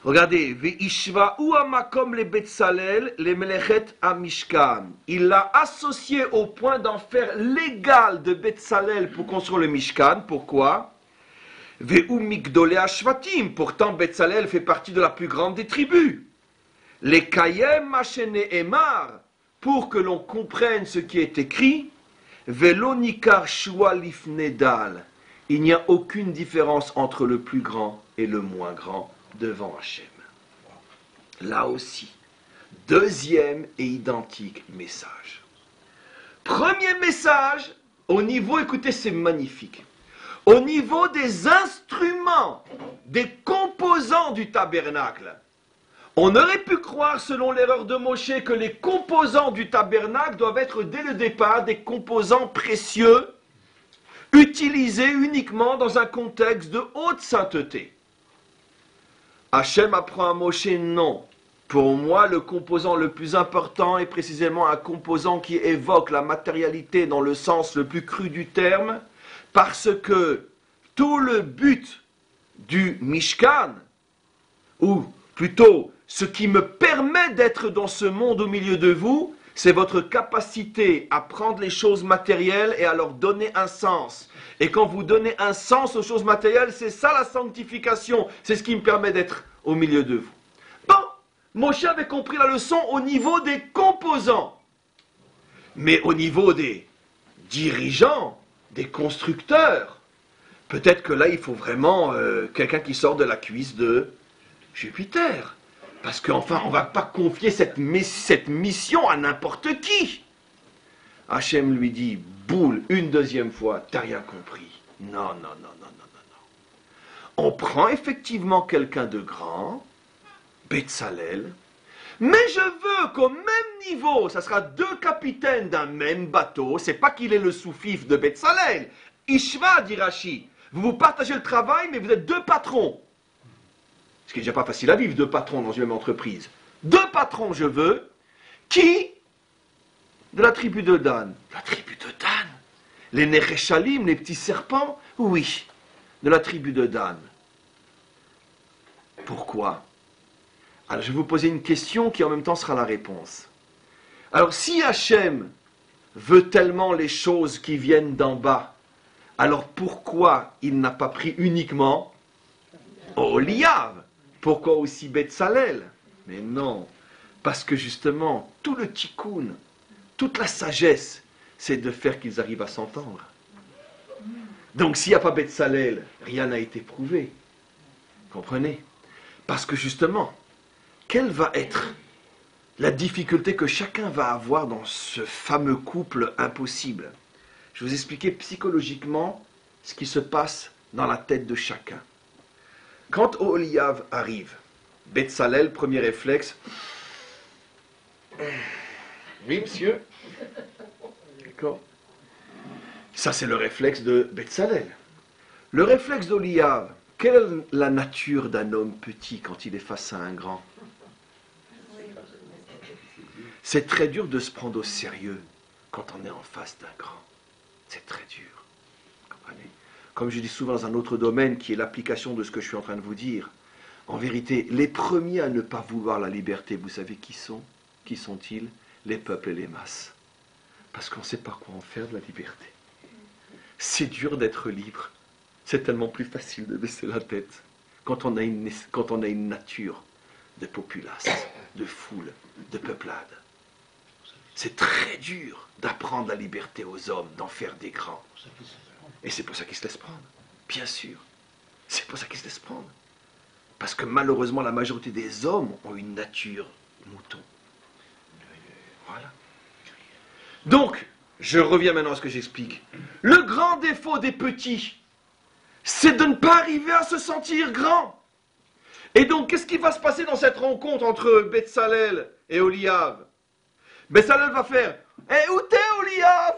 Regardez, Ve'ishva'u amakom le Betzalel, le melechet amishkan. Il l'a associé au point d'en faire l'égal de Betzalel pour construire le Mishkan. Pourquoi? Ve'u migdolei hashvatim, pourtant Betzalel fait partie de la plus grande des tribus. Les kayem emar, pour que l'on comprenne ce qui est écrit, Velo nikar shua lifnei dal, il n'y a aucune différence entre le plus grand et le moins grand devant Hachem. Là aussi, deuxième et identique message. Premier message, au niveau, écoutez, c'est magnifique. Au niveau des instruments, des composants du tabernacle, on aurait pu croire, selon l'erreur de Moshe, que les composants du tabernacle doivent être dès le départ des composants précieux, utilisés uniquement dans un contexte de haute sainteté. Hachem apprend à Moshe, non. Pour moi, le composant le plus important est précisément un composant qui évoque la matérialité dans le sens le plus cru du terme, parce que tout le but du Mishkan, ou plutôt ce qui me permet d'être dans ce monde au milieu de vous, c'est votre capacité à prendre les choses matérielles et à leur donner un sens. Et quand vous donnez un sens aux choses matérielles, c'est ça la sanctification, c'est ce qui me permet d'être au milieu de vous. Bon, Moshe avait compris la leçon au niveau des composants, mais au niveau des dirigeants, des constructeurs, peut-être que là il faut vraiment quelqu'un qui sort de la cuisse de Jupiter. Parce qu'enfin, on ne va pas confier cette mission à n'importe qui. Hachem lui dit, boule, une deuxième fois, t'as rien compris. Non. On prend effectivement quelqu'un de grand, Betzalel, mais je veux qu'au même niveau, ça sera deux capitaines d'un même bateau, c'est pas qu'il est le sous-fif de Betzalel. Ishva, dit Rashi, vous partagez le travail, mais vous êtes deux patrons. Ce qui n'est déjà pas facile à vivre, deux patrons dans une même entreprise. Deux patrons, je veux, qui de la tribu de Dan. La tribu de Dan. Les Nereshalim, les petits serpents, oui, de la tribu de Dan. Pourquoi? Alors, je vais vous poser une question qui en même temps sera la réponse. Alors, si Hachem veut tellement les choses qui viennent d'en bas, alors pourquoi il n'a pas pris uniquement Oholiav? Pourquoi aussi Betzalel? Mais non, parce que justement, tout le tikkun, toute la sagesse, c'est de faire qu'ils arrivent à s'entendre. Donc s'il n'y a pas Betzalel, rien n'a été prouvé. Comprenez? Parce que justement, quelle va être la difficulté que chacun va avoir dans ce fameux couple impossible? Je vais vous expliquer psychologiquement ce qui se passe dans la tête de chacun. Quand Oholiav arrive, Betzalel, premier réflexe. Oui, monsieur. D'accord. Ça, c'est le réflexe de Betzalel. Le réflexe d'Oholiav, quelle est la nature d'un homme petit quand il est face à un grand? C'est très dur de se prendre au sérieux quand on est en face d'un grand. C'est très dur. Comprenez? Comme je dis souvent dans un autre domaine qui est l'application de ce que je suis en train de vous dire, en vérité, les premiers à ne pas vouloir la liberté, vous savez qui sont? Qui sont-ils? Les peuples et les masses. Parce qu'on ne sait pas quoi en faire de la liberté. C'est dur d'être libre. C'est tellement plus facile de baisser la tête quand on a une nature de populace, de foule, de peuplade. C'est très dur d'apprendre la liberté aux hommes, d'en faire des grands. Et c'est pour ça qu'ils se laissent prendre. Bien sûr. C'est pour ça qu'ils se laissent prendre. Parce que malheureusement, la majorité des hommes ont une nature mouton. Voilà. Donc, je reviens maintenant à ce que j'explique. Le grand défaut des petits, c'est de ne pas arriver à se sentir grand. Et donc, qu'est-ce qui va se passer dans cette rencontre entre Betzalel et Oholiav? Betzalel va faire « Eh, où t'es, Oholiav ?»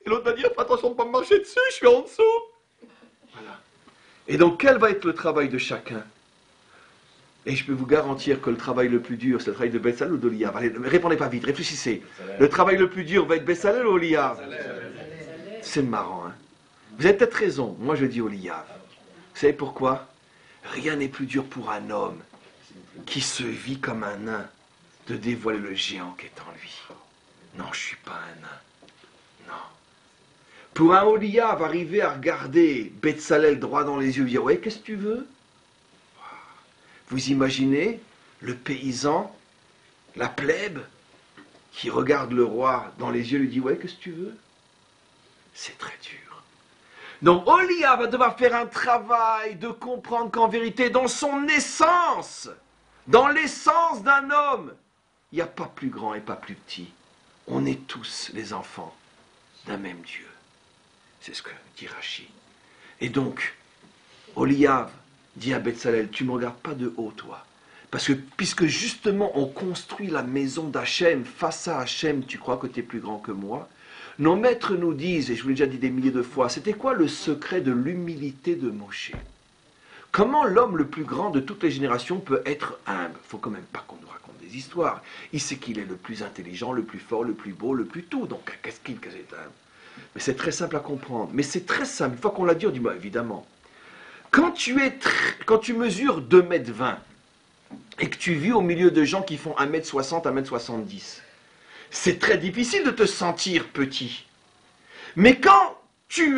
Et l'autre va dire « Fais attention de ne pas me marcher dessus, je suis en dessous. » Voilà. Et donc, quel va être le travail de chacun? Et je peux vous garantir que le travail le plus dur, c'est le travail de Betzalel ou d'Oholiav. Allez, ne répondez pas vite, réfléchissez. Le travail le plus dur va être Betzalel ou Oholiav? C'est marrant, hein? Vous avez peut-être raison, moi je dis Oholiav. Vous savez pourquoi? Rien n'est plus dur pour un homme qui se vit comme un nain de dévoiler le géant qui est en lui. Non, je ne suis pas un nain. Non. Pour un Oliav, arriver à regarder Betsalel droit dans les yeux, dire ouais, qu'est-ce que tu veux? Vous imaginez le paysan, la plèbe, qui regarde le roi dans les yeux, lui dit ouais, qu'est-ce que tu veux? C'est très dur. Donc Oliav va devoir faire un travail de comprendre qu'en vérité, dans son essence, dans l'essence d'un homme, il n'y a pas plus grand et pas plus petit. On est tous les enfants d'un même Dieu. C'est ce que dit Rashi. Et donc, Oliav dit à Betsalel, tu ne me regardes pas de haut, toi. Parce que, puisque justement on construit la maison d'Hachem, face à Hachem, tu crois que tu es plus grand que moi? Nos maîtres nous disent, et je vous l'ai déjà dit des milliers de fois, c'était quoi le secret de l'humilité de Moshe? Comment l'homme le plus grand de toutes les générations peut être humble? Il ne faut quand même pas qu'on nous raconte des histoires. Il sait qu'il est le plus intelligent, le plus fort, le plus beau, le plus tout. Donc qu'est-ce qu'il est humble? Mais c'est très simple à comprendre. Mais c'est très simple. Une fois qu'on l'a dit, on dit, bah, évidemment. Quand tu mesures 2,20 m et que tu vis au milieu de gens qui font 1,60 m, 1,70 m, c'est très difficile de te sentir petit. Mais quand tu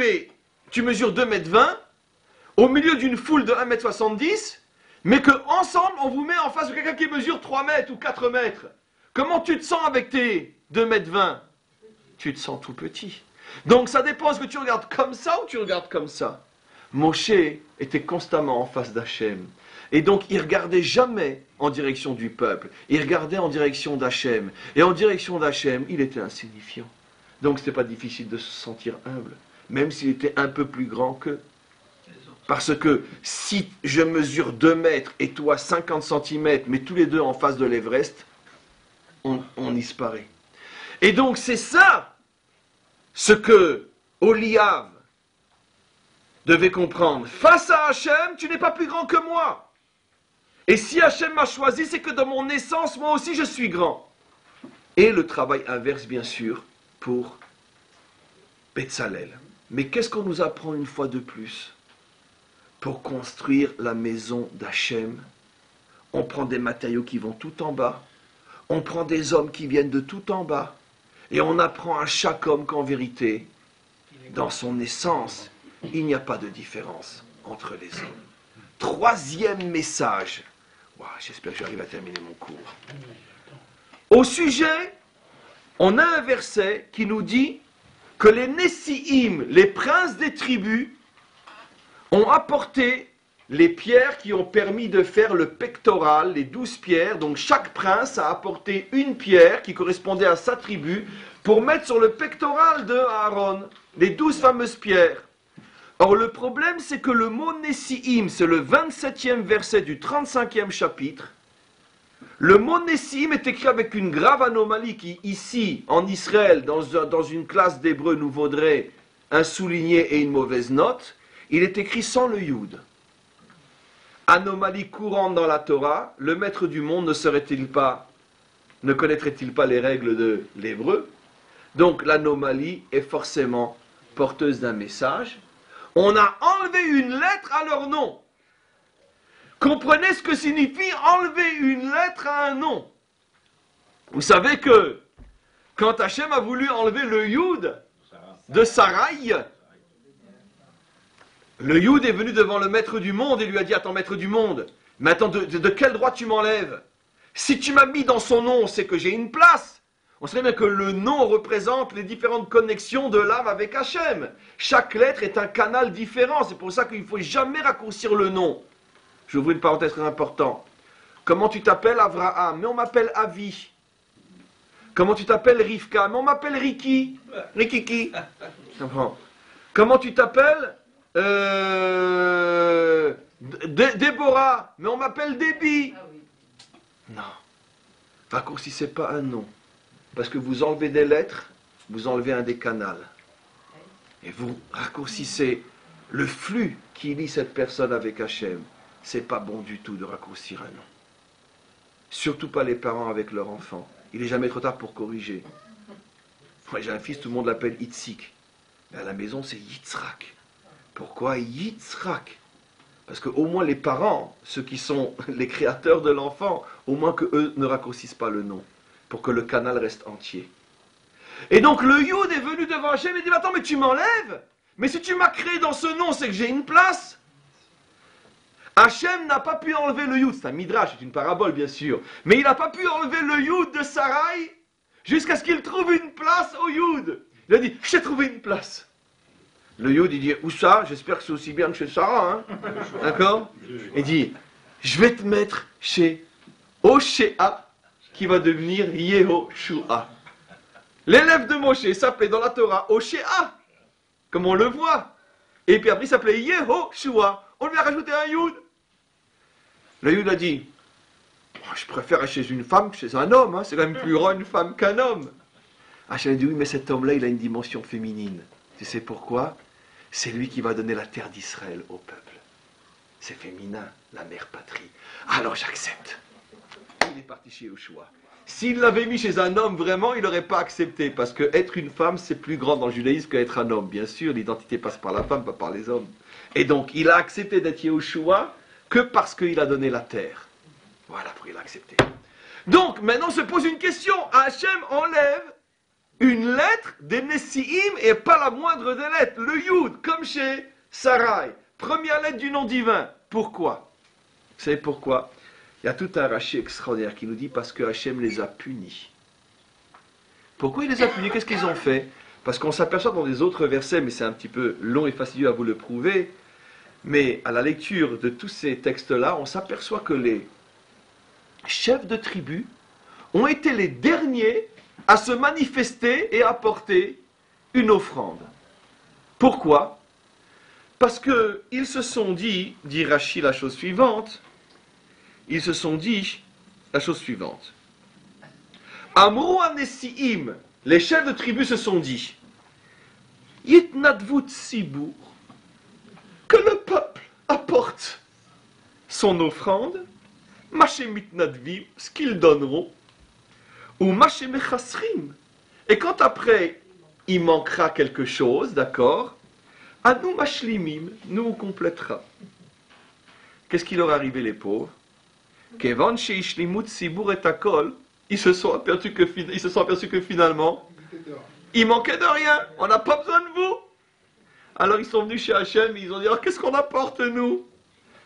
mesures 2,20 m, au milieu d'une foule de 1,70 m, mais qu'ensemble, on vous met en face de quelqu'un qui mesure 3 mètres ou 4 mètres, comment tu te sens avec tes 2,20 m? Tu te sens tout petit. Donc ça dépend, est-ce que tu regardes comme ça ou tu regardes comme ça? Moshe était constamment en face d'Hachem. Et donc il ne regardait jamais en direction du peuple. Il regardait en direction d'Hachem. Et en direction d'Hachem, il était insignifiant. Donc ce n'était pas difficile de se sentir humble, même s'il était un peu plus grand qu'eux. Parce que si je mesure 2 mètres et toi 50 cm, mais tous les deux en face de l'Everest, on disparaît. Et donc c'est ça ce que Oliav devait comprendre. Face à Hachem, tu n'es pas plus grand que moi. Et si Hachem m'a choisi, c'est que dans mon essence, moi aussi je suis grand. Et le travail inverse, bien sûr, pour Betsalel. Mais qu'est-ce qu'on nous apprend une fois de plus? Pour construire la maison d'Hachem, on prend des matériaux qui vont tout en bas, on prend des hommes qui viennent de tout en bas, et on apprend à chaque homme qu'en vérité, dans son essence, il n'y a pas de différence entre les hommes. Troisième message. Wow, j'espère que j'arrive à terminer mon cours. Au sujet, on a un verset qui nous dit que les Nessiim, les princes des tribus, ont apporté les pierres qui ont permis de faire le pectoral, les 12 pierres. Donc chaque prince a apporté une pierre qui correspondait à sa tribu pour mettre sur le pectoral de Aaron, les 12 fameuses pierres. Or le problème, c'est que le mot Nessiim, c'est le 27e verset du 35e chapitre. Le mot Nessiim est écrit avec une grave anomalie qui, ici, en Israël, dans une classe d'hébreu, nous vaudrait un souligné et une mauvaise note. Il est écrit sans le Yud. Anomalie courante dans la Torah, le maître du monde ne connaîtrait-il pas les règles de l'hébreu? Donc l'anomalie est forcément porteuse d'un message. On a enlevé une lettre à leur nom. Comprenez ce que signifie enlever une lettre à un nom. Vous savez que quand Hachem a voulu enlever le Yud de Sarai, le Yud est venu devant le maître du monde et lui a dit, attends maître du monde, mais attends, de quel droit tu m'enlèves? Si tu m'as mis dans son nom, c'est que j'ai une place. On sait bien que le nom représente les différentes connexions de l'âme avec Hachem. Chaque lettre est un canal différent, c'est pour ça qu'il ne faut jamais raccourcir le nom. J'ouvre une parenthèse très importante. Comment tu t'appelles? Avraham, mais on m'appelle Avi. Comment tu t'appelles? Rivka, mais on m'appelle Riki. Rikiki. Comment tu t'appelles? Déborah, mais on m'appelle Déby. Non. Raccourcissez pas un nom. Parce que vous enlevez des lettres, vous enlevez un des canals. Et vous raccourcissez le flux qui lie cette personne avec Hachem. C'est pas bon du tout de raccourcir un nom. Surtout pas les parents avec leur enfant. Il n'est jamais trop tard pour corriger. Moi j'ai un fils, tout le monde l'appelle Itzik. Mais à la maison c'est Yitzhak. Pourquoi Yitzhak? Parce qu'au moins les parents, ceux qui sont les créateurs de l'enfant, au moins qu'eux ne raccourcissent pas le nom, pour que le canal reste entier. Et donc le Yud est venu devant Hachem et dit, attends, mais tu m'enlèves? Mais si tu m'as créé dans ce nom, c'est que j'ai une place. Hachem n'a pas pu enlever le Yud, c'est un midrash, c'est une parabole bien sûr, mais il n'a pas pu enlever le Yud de Sarai jusqu'à ce qu'il trouve une place au Yud. Il a dit, je t'ai trouvé une place. Le Yud, il dit, où ça? J'espère que c'est aussi bien que chez Sarah, hein? D'accord? Il dit, je vais te mettre chez Oshéa, qui va devenir Yehoshua. L'élève de Moshe s'appelait dans la Torah Oshéa, comme on le voit. Et puis après il s'appelait Yehoshua. On lui a rajouté un Yud. Le Yud a dit, oh, je préfère être chez une femme que chez un homme, hein. C'est quand même plus grand une femme qu'un homme. Hachem a dit, oui, mais cet homme-là, il a une dimension féminine. Tu sais pourquoi? C'est lui qui va donner la terre d'Israël au peuple. C'est féminin, la mère patrie. Alors j'accepte. Il est parti chez Yehoshua. S'il l'avait mis chez un homme, vraiment, il n'aurait pas accepté. Parce que être une femme, c'est plus grand dans le judaïsme qu'être un homme. Bien sûr, l'identité passe par la femme, pas par les hommes. Et donc, il a accepté d'être Yehoshua que parce qu'il a donné la terre. Voilà pourquoi il a accepté. Donc, maintenant se pose une question. Hachem enlève une lettre des Nessi'im et pas la moindre des lettres. Le Yud, comme chez Sarai. Première lettre du nom divin. Pourquoi? Vous savez pourquoi? Il y a tout un Rashi extraordinaire qui nous dit parce que Hachem les a punis. Pourquoi il les a punis? Qu'est-ce qu'ils ont fait? Parce qu'on s'aperçoit dans des autres versets, mais c'est un petit peu long et fastidieux à vous le prouver, mais à la lecture de tous ces textes-là, on s'aperçoit que les chefs de tribu ont été les derniers à se manifester et à apporter une offrande. Pourquoi? Parce qu'ils se sont dit Rashi la chose suivante, ils se sont dit la chose suivante. Amrou Anessiim, les chefs de tribu se sont dit, Yitnadvut Sibour, que le peuple apporte son offrande, Machémitnadvim, ce qu'ils donneront, ou Machémechasrim, et quand après il manquera quelque chose, d'accord, Anu Mashlimim, nous on complétera. Qu'est-ce qui leur est arrivé les pauvres? Kevan sheishlimut Sibour et Akol, ils se sont aperçus que finalement, il manquait de rien, on n'a pas besoin de vous. Alors ils sont venus chez Hachem et ils ont dit, alors qu'est-ce qu'on apporte nous?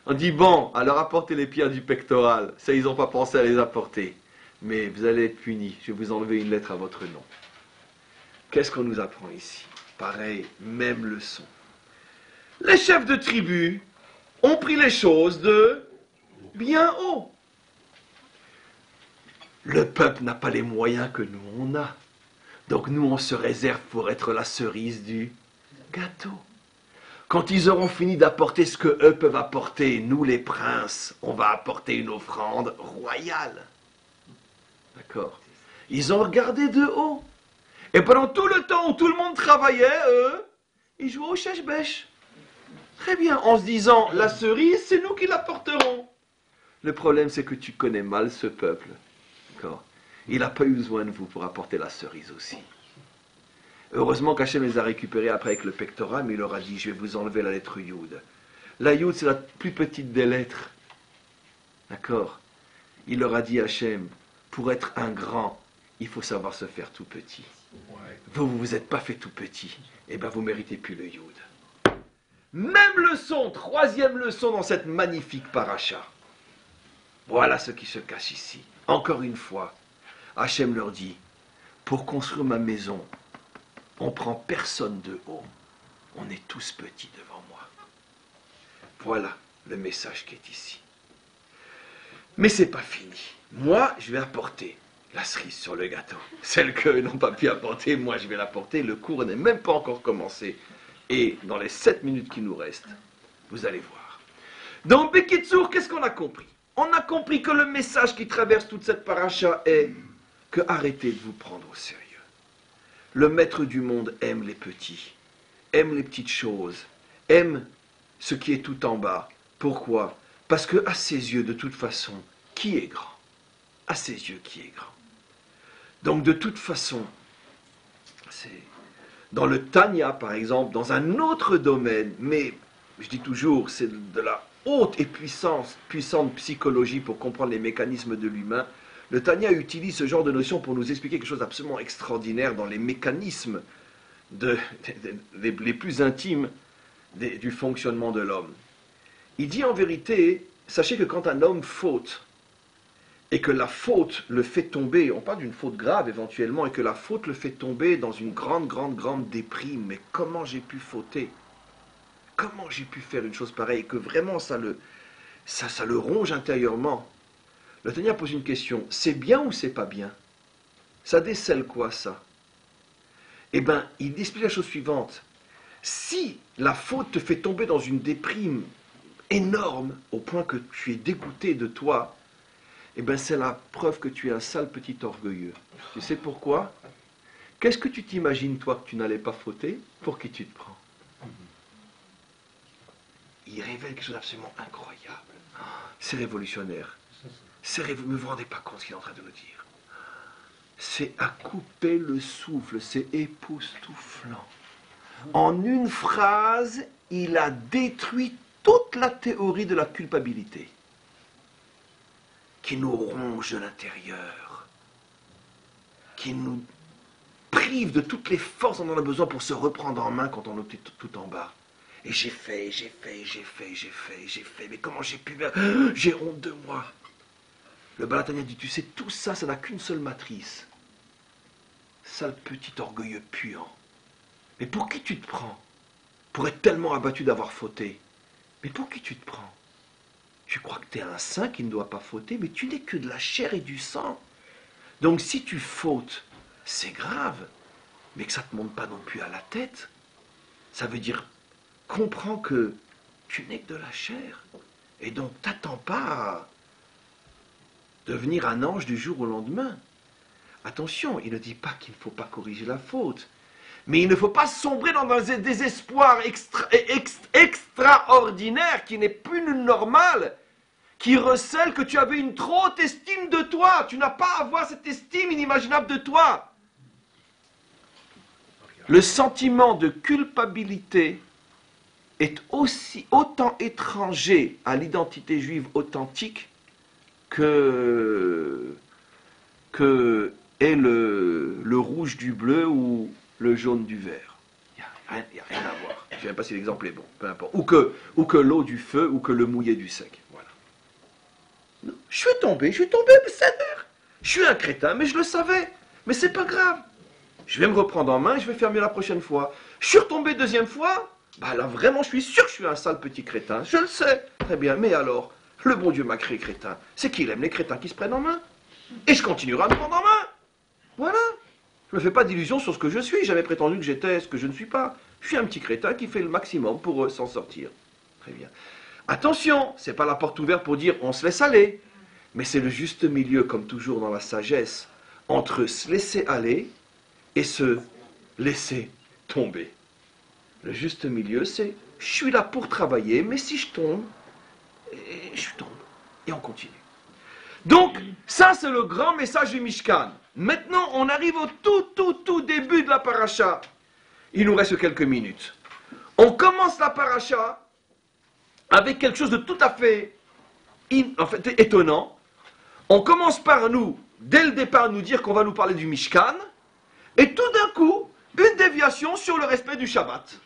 On dit, bon, alors apportez les pierres du pectoral. Ça, ils n'ont pas pensé à les apporter. Mais vous allez être punis, je vais vous enlever une lettre à votre nom. Qu'est-ce qu'on nous apprend ici? Pareil, même leçon. Les chefs de tribu ont pris les choses de bien haut. Le peuple n'a pas les moyens que nous on a. Donc nous on se réserve pour être la cerise du gâteau. Quand ils auront fini d'apporter ce que eux peuvent apporter, nous les princes, on va apporter une offrande royale. D'accord? Ils ont regardé de haut. Et pendant tout le temps où tout le monde travaillait, eux, ils jouaient au chèche-bêche. Très bien, en se disant, la cerise, c'est nous qui l'apporterons. Le problème, c'est que tu connais mal ce peuple. D'accord? Il n'a pas eu besoin de vous pour apporter la cerise aussi. Heureusement qu'Hachem les a récupérés après avec le pectoral, mais il leur a dit, je vais vous enlever la lettre Yud. La Yud, c'est la plus petite des lettres. D'accord? Il leur a dit, Hachem, pour être un grand, il faut savoir se faire tout petit. Vous ne vous êtes pas fait tout petit. Eh bien, vous ne méritez plus le Yud. Même leçon, troisième leçon dans cette magnifique paracha. Voilà ce qui se cache ici. Encore une fois, Hachem leur dit, pour construire ma maison, on ne prend personne de haut. On est tous petits devant moi. Voilà le message qui est ici. Mais c'est pas fini. Moi, je vais apporter la cerise sur le gâteau. Celle qu'eux n'ont pas pu apporter, moi je vais l'apporter. Le cours n'est même pas encore commencé. Et dans les 7 minutes qui nous restent, vous allez voir. Dans Bekitsour, qu'est-ce qu'on a compris? On a compris que le message qui traverse toute cette paracha est que arrêtez de vous prendre au sérieux. Le maître du monde aime les petits, aime les petites choses, aime ce qui est tout en bas. Pourquoi? Parce que à ses yeux, de toute façon, qui est grand? À ses yeux, qui est grand? Donc de toute façon, c'est dans le Tanya, par exemple, dans un autre domaine, mais je dis toujours, c'est de la haute et puissante psychologie pour comprendre les mécanismes de l'humain. Le Tanya utilise ce genre de notion pour nous expliquer quelque chose d'absolument extraordinaire dans les mécanismes les plus intimes du fonctionnement de l'homme. Il dit en vérité, sachez que quand un homme faute, et que la faute le fait tomber, on parle d'une faute grave éventuellement, et que la faute le fait tomber dans une grande déprime, mais comment j'ai pu fauter? Comment j'ai pu faire une chose pareille? Que vraiment ça le ronge intérieurement. Le Tanya pose une question, c'est bien ou c'est pas bien? Ça décèle quoi ça? Eh bien, il explique la chose suivante. Si la faute te fait tomber dans une déprime énorme, au point que tu es dégoûté de toi, eh bien c'est la preuve que tu es un sale petit orgueilleux. Tu sais pourquoi? Qu'est-ce que tu t'imagines toi que tu n'allais pas fauter? Pour qui tu te prends? Il révèle quelque chose d'absolument incroyable. C'est révolutionnaire. Vous ne vous rendez pas compte ce qu'il est en train de nous dire. C'est à couper le souffle, c'est époustouflant. En une phrase, il a détruit toute la théorie de la culpabilité qui nous ronge de l'intérieur, qui nous prive de toutes les forces dont on a besoin pour se reprendre en main quand on est tout en bas. Et j'ai fait, mais comment j'ai pu... J'ai honte de moi. Le Baal HaTanya dit, tu sais, tout ça, ça n'a qu'une seule matrice. Sale petit orgueilleux puant. Mais pour qui tu te prends? Pour être tellement abattu d'avoir fauté. Mais pour qui tu te prends? Tu crois que tu es un saint qui ne doit pas fauter, mais tu n'es que de la chair et du sang. Donc si tu fautes, c'est grave, mais que ça ne te monte pas non plus à la tête. Ça veut dire, comprends que tu n'es que de la chair. Et donc t'attends pas à devenir un ange du jour au lendemain. Attention, il ne dit pas qu'il ne faut pas corriger la faute. Mais il ne faut pas sombrer dans un désespoir extraordinaire qui n'est plus normal, qui recèle que tu avais une trop haute estime de toi. Tu n'as pas à avoir cette estime inimaginable de toi. Le sentiment de culpabilité est autant étranger à l'identité juive authentique que est le rouge du bleu ou le jaune du vert. Il n'y a rien à voir. Je ne sais même pas si l'exemple est bon, peu importe. Ou que l'eau du feu, ou que le mouillé du sec. Voilà. Non. Je suis tombé, mais c'est vert. Je suis un crétin, mais je le savais. Mais c'est pas grave. Je vais me reprendre en main et je vais faire mieux la prochaine fois. Je suis retombé deuxième fois. Bah là, vraiment, je suis sûr que je suis un sale petit crétin. Je le sais. Très bien, mais alors, le bon Dieu m'a créé crétin. C'est qu'il aime les crétins qui se prennent en main. Et je continuerai à me prendre en main. Voilà. Je ne me fais pas d'illusions sur ce que je suis. J'avais prétendu que j'étais ce que je ne suis pas. Je suis un petit crétin qui fait le maximum pour s'en sortir. Très bien. Attention, c'est pas la porte ouverte pour dire on se laisse aller. Mais c'est le juste milieu, comme toujours dans la sagesse, entre se laisser aller et se laisser tomber. Le juste milieu, c'est je suis là pour travailler, mais si je tombe, je tombe. Et on continue. Donc, ça c'est le grand message du Mishkan. Maintenant, on arrive au tout début de la paracha. Il nous reste quelques minutes. On commence la paracha avec quelque chose de tout à fait, étonnant. On commence par nous, dès le départ, nous dire qu'on va nous parler du Mishkan. Et tout d'un coup, une déviation sur le respect du Shabbat.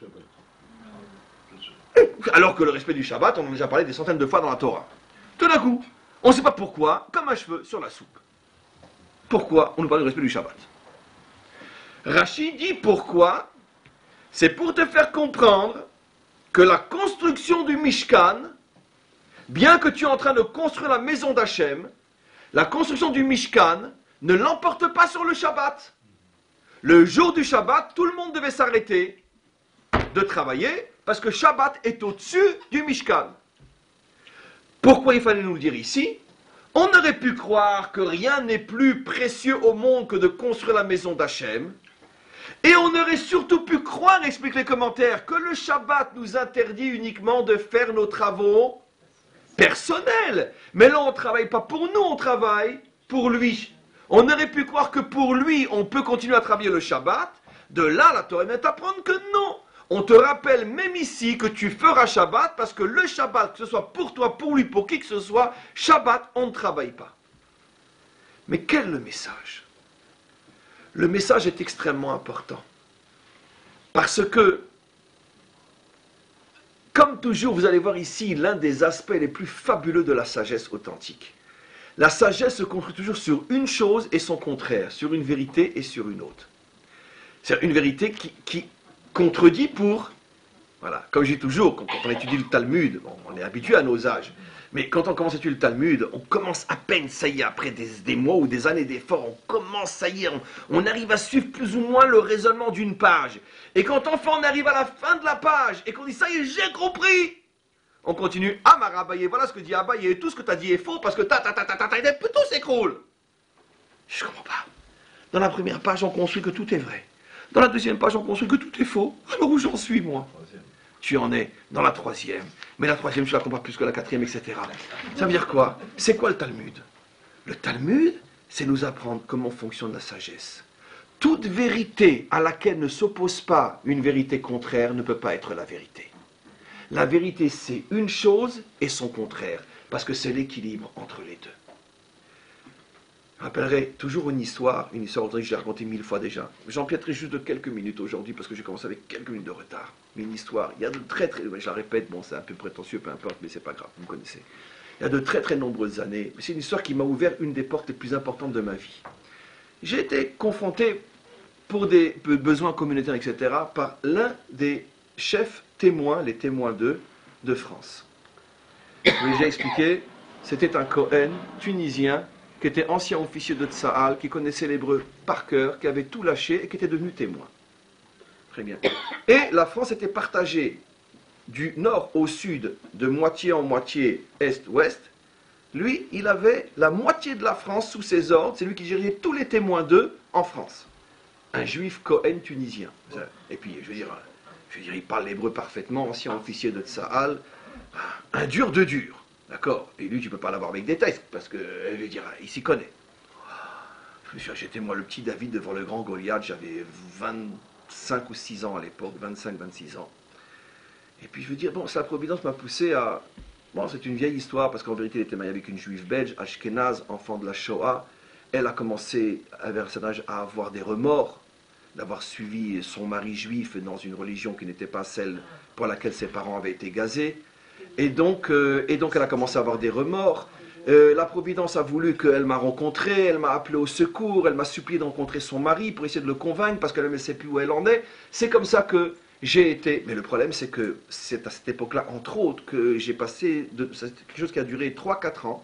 Alors que le respect du Shabbat, on en a déjà parlé des centaines de fois dans la Torah. Tout d'un coup, on ne sait pas pourquoi, comme un cheveu sur la soupe. Pourquoi on nous parle du respect du Shabbat? Rashi dit pourquoi. C'est pour te faire comprendre que la construction du Mishkan, bien que tu es en train de construire la maison d'Hachem, la construction du Mishkan ne l'emporte pas sur le Shabbat. Le jour du Shabbat, tout le monde devait s'arrêter de travailler parce que Shabbat est au-dessus du Mishkan. Pourquoi il fallait nous le dire ici? On aurait pu croire que rien n'est plus précieux au monde que de construire la maison d'Hachem. Et on aurait surtout pu croire, explique les commentaires, que le Shabbat nous interdit uniquement de faire nos travaux personnels. Mais là, on ne travaille pas pour nous, on travaille pour lui. On aurait pu croire que pour lui, on peut continuer à travailler le Shabbat. De là, la Torah vient t'apprendre que non. On te rappelle même ici que tu feras Shabbat parce que le Shabbat, que ce soit pour toi, pour lui, pour qui que ce soit, Shabbat, on ne travaille pas. Mais quel est le message? Le message est extrêmement important. Parce que, comme toujours, vous allez voir ici l'un des aspects les plus fabuleux de la sagesse authentique. La sagesse se construit toujours sur une chose et son contraire, sur une vérité et sur une autre. C'est une vérité qui contredit pour... Voilà, comme je dis toujours, quand on étudie le Talmud, bon, on est habitué à nos âges, mais quand on commence à étudier le Talmud, on commence à peine, ça y est, après des mois ou des années d'efforts, on commence, ça y est, on arrive à suivre plus ou moins le raisonnement d'une page. Et quand enfin on arrive à la fin de la page, et qu'on dit, ça y est, j'ai compris, on continue, ah ma Abaye, voilà ce que dit Abaye, tout ce que tu as dit est faux, parce que et puis tout s'écroule. Je ne comprends pas. Dans la première page, on construit que tout est vrai. Dans la deuxième page, on construit que tout est faux. Alors où j'en suis, moi? Tu en es dans la troisième. Mais la troisième, tu la comprends plus que la quatrième, etc. Ça veut dire quoi? C'est quoi le Talmud? Le Talmud, c'est nous apprendre comment fonctionne la sagesse. Toute vérité à laquelle ne s'oppose pas une vérité contraire ne peut pas être la vérité. La vérité, c'est une chose et son contraire, parce que c'est l'équilibre entre les deux. Je rappellerai toujours une histoire aujourd'hui que j'ai racontée 1000 fois déjà. J'empiéterai juste de quelques minutes aujourd'hui parce que j'ai commencé avec quelques minutes de retard. Mais une histoire, il y a de très, je la répète, bon c'est un peu prétentieux, peu importe, mais c'est pas grave, vous me connaissez. Il y a de très très nombreuses années, c'est une histoire qui m'a ouvert une des portes les plus importantes de ma vie. J'ai été confronté pour des besoins communautaires, etc., par l'un des chefs témoins, les témoins de France. Je vous l'ai déjà expliqué, c'était un Cohen tunisien, qui était ancien officier de Tsahal, qui connaissait l'hébreu par cœur, qui avait tout lâché et qui était devenu témoin. Très bien. Et la France était partagée du nord au sud, de moitié en moitié, est-ouest. Lui, il avait la moitié de la France sous ses ordres, c'est lui qui gérait tous les témoins d'eux en France. Un juif Cohen tunisien. Et puis, je veux dire, il parle l'hébreu parfaitement, ancien officier de Tsahal, un dur de dur. D'accord? Et lui, tu ne peux pas l'avoir avec des textes, parce que, je veux dire, il s'y connaît. J'étais moi le petit David devant le grand Goliath, j'avais 25 ou 6 ans à l'époque, 25-26 ans. Et puis je veux dire, bon, la Providence m'a poussé à... Bon, c'est une vieille histoire, parce qu'en vérité, il était marié avec une juive belge, Ashkenaz, enfant de la Shoah. Elle a commencé, vers cet âge, à avoir des remords, d'avoir suivi son mari juif dans une religion qui n'était pas celle pour laquelle ses parents avaient été gazés. Et donc elle a commencé à avoir des remords. La Providence a voulu qu'elle m'a rencontré, elle m'a appelé au secours, elle m'a supplié de rencontrer son mari pour essayer de le convaincre parce qu'elle ne sait plus où elle en est. C'est comme ça que j'ai été... Mais le problème, c'est que c'est à cette époque-là, entre autres, que j'ai passé... C'est quelque chose qui a duré 3-4 ans.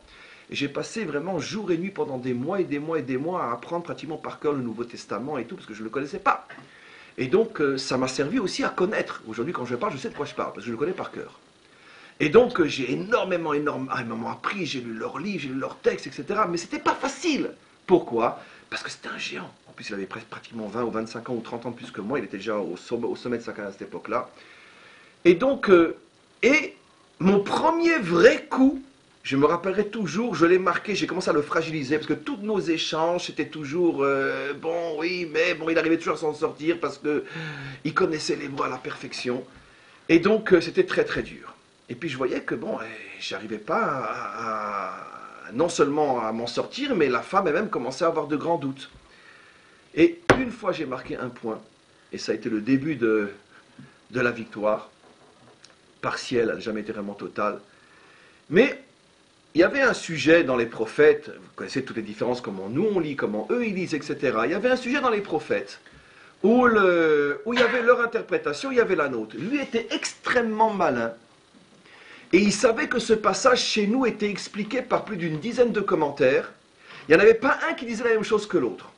Et j'ai passé vraiment jour et nuit pendant des mois et des mois et des mois à apprendre pratiquement par cœur le Nouveau Testament et tout, parce que je ne le connaissais pas. Et donc, ça m'a servi aussi à connaître. Aujourd'hui, quand je parle, je sais de quoi je parle, parce que je le connais par cœur. Et donc, j'ai énormément appris, j'ai lu leurs livres, j'ai lu leurs textes, etc. Mais c'était pas facile. Pourquoi? Parce que c'était un géant. En plus, il avait pratiquement 20 ou 25 ans ou 30 ans de plus que moi. Il était déjà au sommet de sa carrière à cette époque-là. Et donc, mon premier vrai coup, je me rappellerai toujours, je l'ai marqué, j'ai commencé à le fragiliser, parce que tous nos échanges, c'était toujours, bon, oui, mais bon, il arrivait toujours à s'en sortir, parce qu'il connaissait l'hébreu à la perfection. Et donc, c'était très très dur. Et puis je voyais que bon, j'arrivais pas non seulement à m'en sortir, mais la femme elle-même commençait à avoir de grands doutes. Et une fois j'ai marqué un point, et ça a été le début de la victoire, partielle, elle n'a jamais été vraiment totale. Mais il y avait un sujet dans les prophètes, vous connaissez toutes les différences, comment nous on lit, comment eux ils lisent, etc. Il y avait un sujet dans les prophètes, où il y avait leur interprétation, il y avait la nôtre. Lui était extrêmement malin. Et il savait que ce passage chez nous était expliqué par plus d'une dizaine de commentaires. Il n'y en avait pas un qui disait la même chose que l'autre.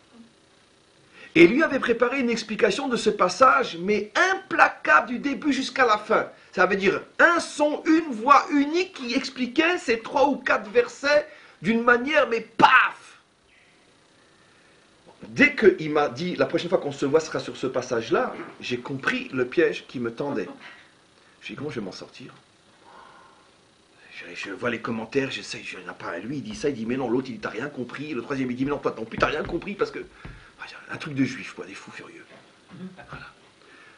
Et lui avait préparé une explication de ce passage, mais implacable du début jusqu'à la fin. Ça veut dire un son, une voix unique qui expliquait ces 3 ou 4 versets d'une manière, mais paf! Dès qu'il m'a dit, la prochaine fois qu'on se voit sera sur ce passage-là, j'ai compris le piège qui me tendait. J'ai dit, comment je vais m'en sortir? Je vois les commentaires, j'essaye, il n'y en a pas un, lui il dit ça, il dit mais non, l'autre il dit t'as rien compris, le troisième il dit mais non, toi non plus t'as rien compris parce que... Un truc de juif quoi, des fous furieux. Voilà.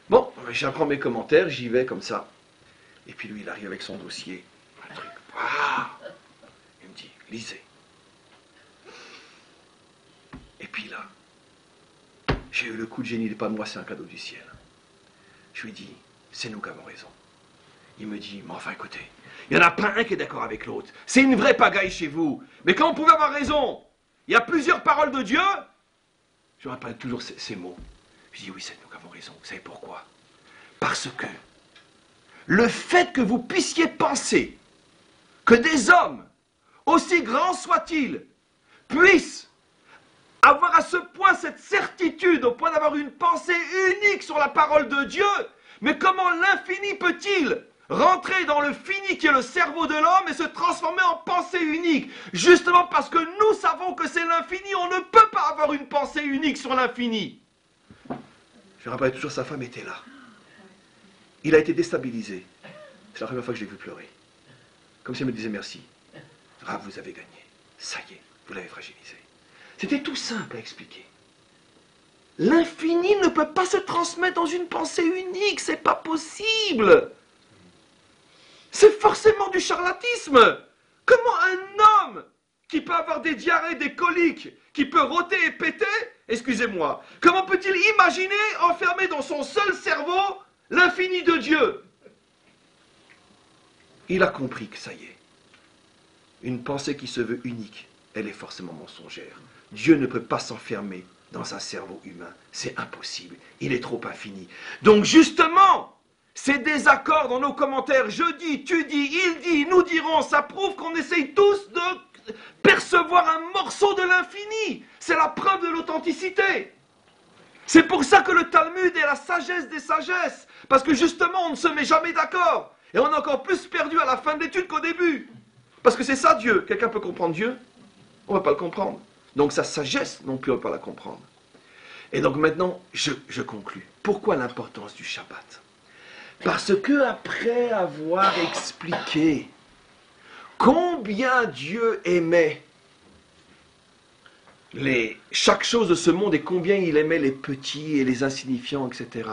Bon, j'apprends mes commentaires, j'y vais comme ça. Et puis lui il arrive avec son dossier, un truc, waouh! Il me dit, lisez. puis là, j'ai eu le coup de génie, il n'est pas de moi, c'est un cadeau du ciel. Je lui dis, c'est nous qui avons raison. Il me dit, mais enfin écoutez, il n'y en a pas un qui est d'accord avec l'autre. C'est une vraie pagaille chez vous. Mais quand on pouvait avoir raison, il y a plusieurs paroles de Dieu. Je me rappelle toujours ces mots. Je dis, oui, c'est nous qui avons raison. Vous savez pourquoi? Parce que le fait que vous puissiez penser que des hommes, aussi grands soient-ils, puissent avoir à ce point cette certitude, au point d'avoir une pensée unique sur la parole de Dieu, mais comment l'infini peut-il rentrer dans le fini qui est le cerveau de l'homme et se transformer en pensée unique? Justement parce que nous savons que c'est l'infini, on ne peut pas avoir une pensée unique sur l'infini. Je me rappelle toujours, sa femme était là. Il a été déstabilisé. C'est la première fois que je l'ai vu pleurer. Comme si elle me disait merci. Ah, vous avez gagné. Ça y est, vous l'avez fragilisé. C'était tout simple à expliquer. L'infini ne peut pas se transmettre dans une pensée unique, c'est pas possible. C'est forcément du charlatisme. Comment un homme qui peut avoir des diarrhées, des coliques, qui peut rôter et péter, excusez-moi, comment peut-il imaginer enfermer dans son seul cerveau l'infini de Dieu? Il a compris que ça y est. Une pensée qui se veut unique, elle est forcément mensongère. Dieu ne peut pas s'enfermer dans un cerveau humain. C'est impossible. Il est trop infini. Donc justement, ces désaccords dans nos commentaires, je dis, tu dis, il dit, nous dirons, ça prouve qu'on essaye tous de percevoir un morceau de l'infini. C'est la preuve de l'authenticité. C'est pour ça que le Talmud est la sagesse des sagesses. Parce que justement, on ne se met jamais d'accord. Et on est encore plus perdu à la fin de l'étude qu'au début. Parce que c'est ça Dieu. Quelqu'un peut comprendre Dieu? On ne va pas le comprendre. Donc sa sagesse non plus, on ne va pas la comprendre. Et donc maintenant, je conclus. Pourquoi l'importance du Shabbat? Parce que après avoir expliqué combien Dieu aimait chaque chose de ce monde et combien il aimait les petits et les insignifiants, etc.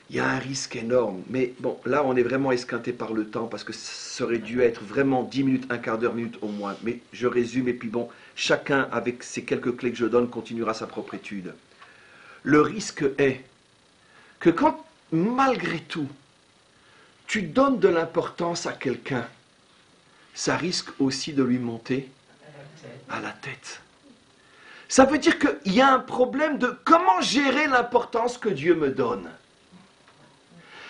Il y a un risque énorme. Mais bon, là, on est vraiment esquinté par le temps parce que ça aurait dû être vraiment 10 minutes, un quart d'heure, minute au moins. Mais je résume et puis bon, chacun, avec ces quelques clés que je donne, continuera sa propre étude. Le risque est que quand, malgré tout, tu donnes de l'importance à quelqu'un, ça risque aussi de lui monter à la tête. Ça veut dire qu'il y a un problème de comment gérer l'importance que Dieu me donne.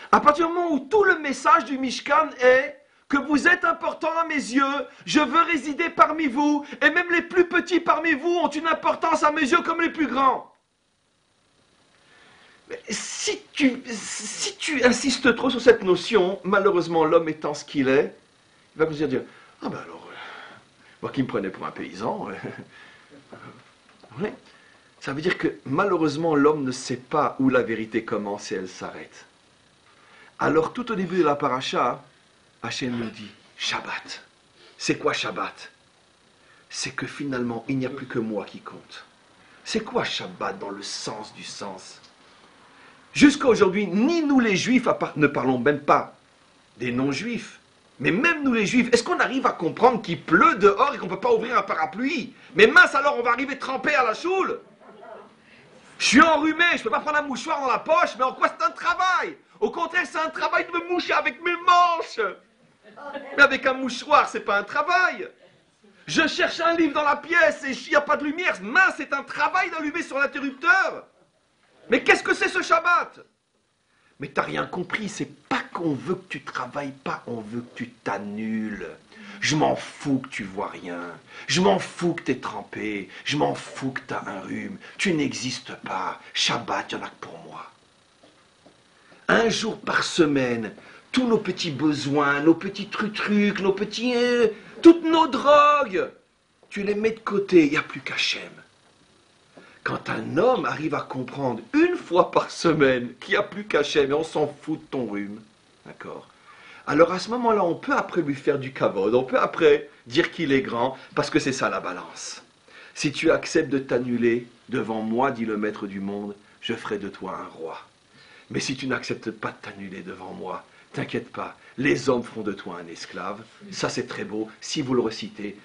À partir du moment où tout le message du Mishkan est que vous êtes important à mes yeux, je veux résider parmi vous, et même les plus petits parmi vous ont une importance à mes yeux comme les plus grands. Mais si tu insistes trop sur cette notion, malheureusement l'homme étant ce qu'il est, il va vous dire, ah ben alors, moi qui me prenais pour un paysan, ouais. Ça veut dire que malheureusement l'homme ne sait pas où la vérité commence et elle s'arrête. Alors tout au début de la paracha, Hachem nous dit, Shabbat. C'est quoi Shabbat? C'est que finalement, il n'y a plus que moi qui compte. C'est quoi Shabbat dans le sens du sens? Jusqu'à aujourd'hui, ni nous les juifs, ne parlons même pas des non-juifs, mais même nous les juifs, est-ce qu'on arrive à comprendre qu'il pleut dehors et qu'on ne peut pas ouvrir un parapluie? Mais mince alors, on va arriver trempé à la choule. Je suis enrhumé, je ne peux pas prendre un mouchoir dans la poche, mais en quoi c'est un travail? Au contraire, c'est un travail de me moucher avec mes manches. Mais avec un mouchoir, c'est pas un travail. Je cherche un livre dans la pièce et il n'y a pas de lumière. Mince, c'est un travail d'allumer sur l'interrupteur. Mais qu'est-ce que c'est ce Shabbat? Mais t'as rien compris, c'est pas qu'on veut que tu travailles pas, on veut que tu t'annules. Je m'en fous que tu vois rien. Je m'en fous que t'es trempé. Je m'en fous que t'as un rhume. Tu n'existes pas. Shabbat, il n'y en a que pour moi. Un jour par semaine, tous nos petits besoins, nos petits trucs, nos petits... toutes nos drogues, tu les mets de côté, il n'y a plus qu'Hachem. Quand un homme arrive à comprendre une fois par semaine qu'il n'y a plus qu'Hachem et on s'en fout de ton rhume, d'accord? Alors à ce moment-là, on peut après lui faire du kavod, on peut après dire qu'il est grand, parce que c'est ça la balance. Si tu acceptes de t'annuler devant moi, dit le maître du monde, je ferai de toi un roi. Mais si tu n'acceptes pas de t'annuler devant moi, t'inquiète pas, les hommes feront de toi un esclave. Ça c'est très beau, si vous le recitez,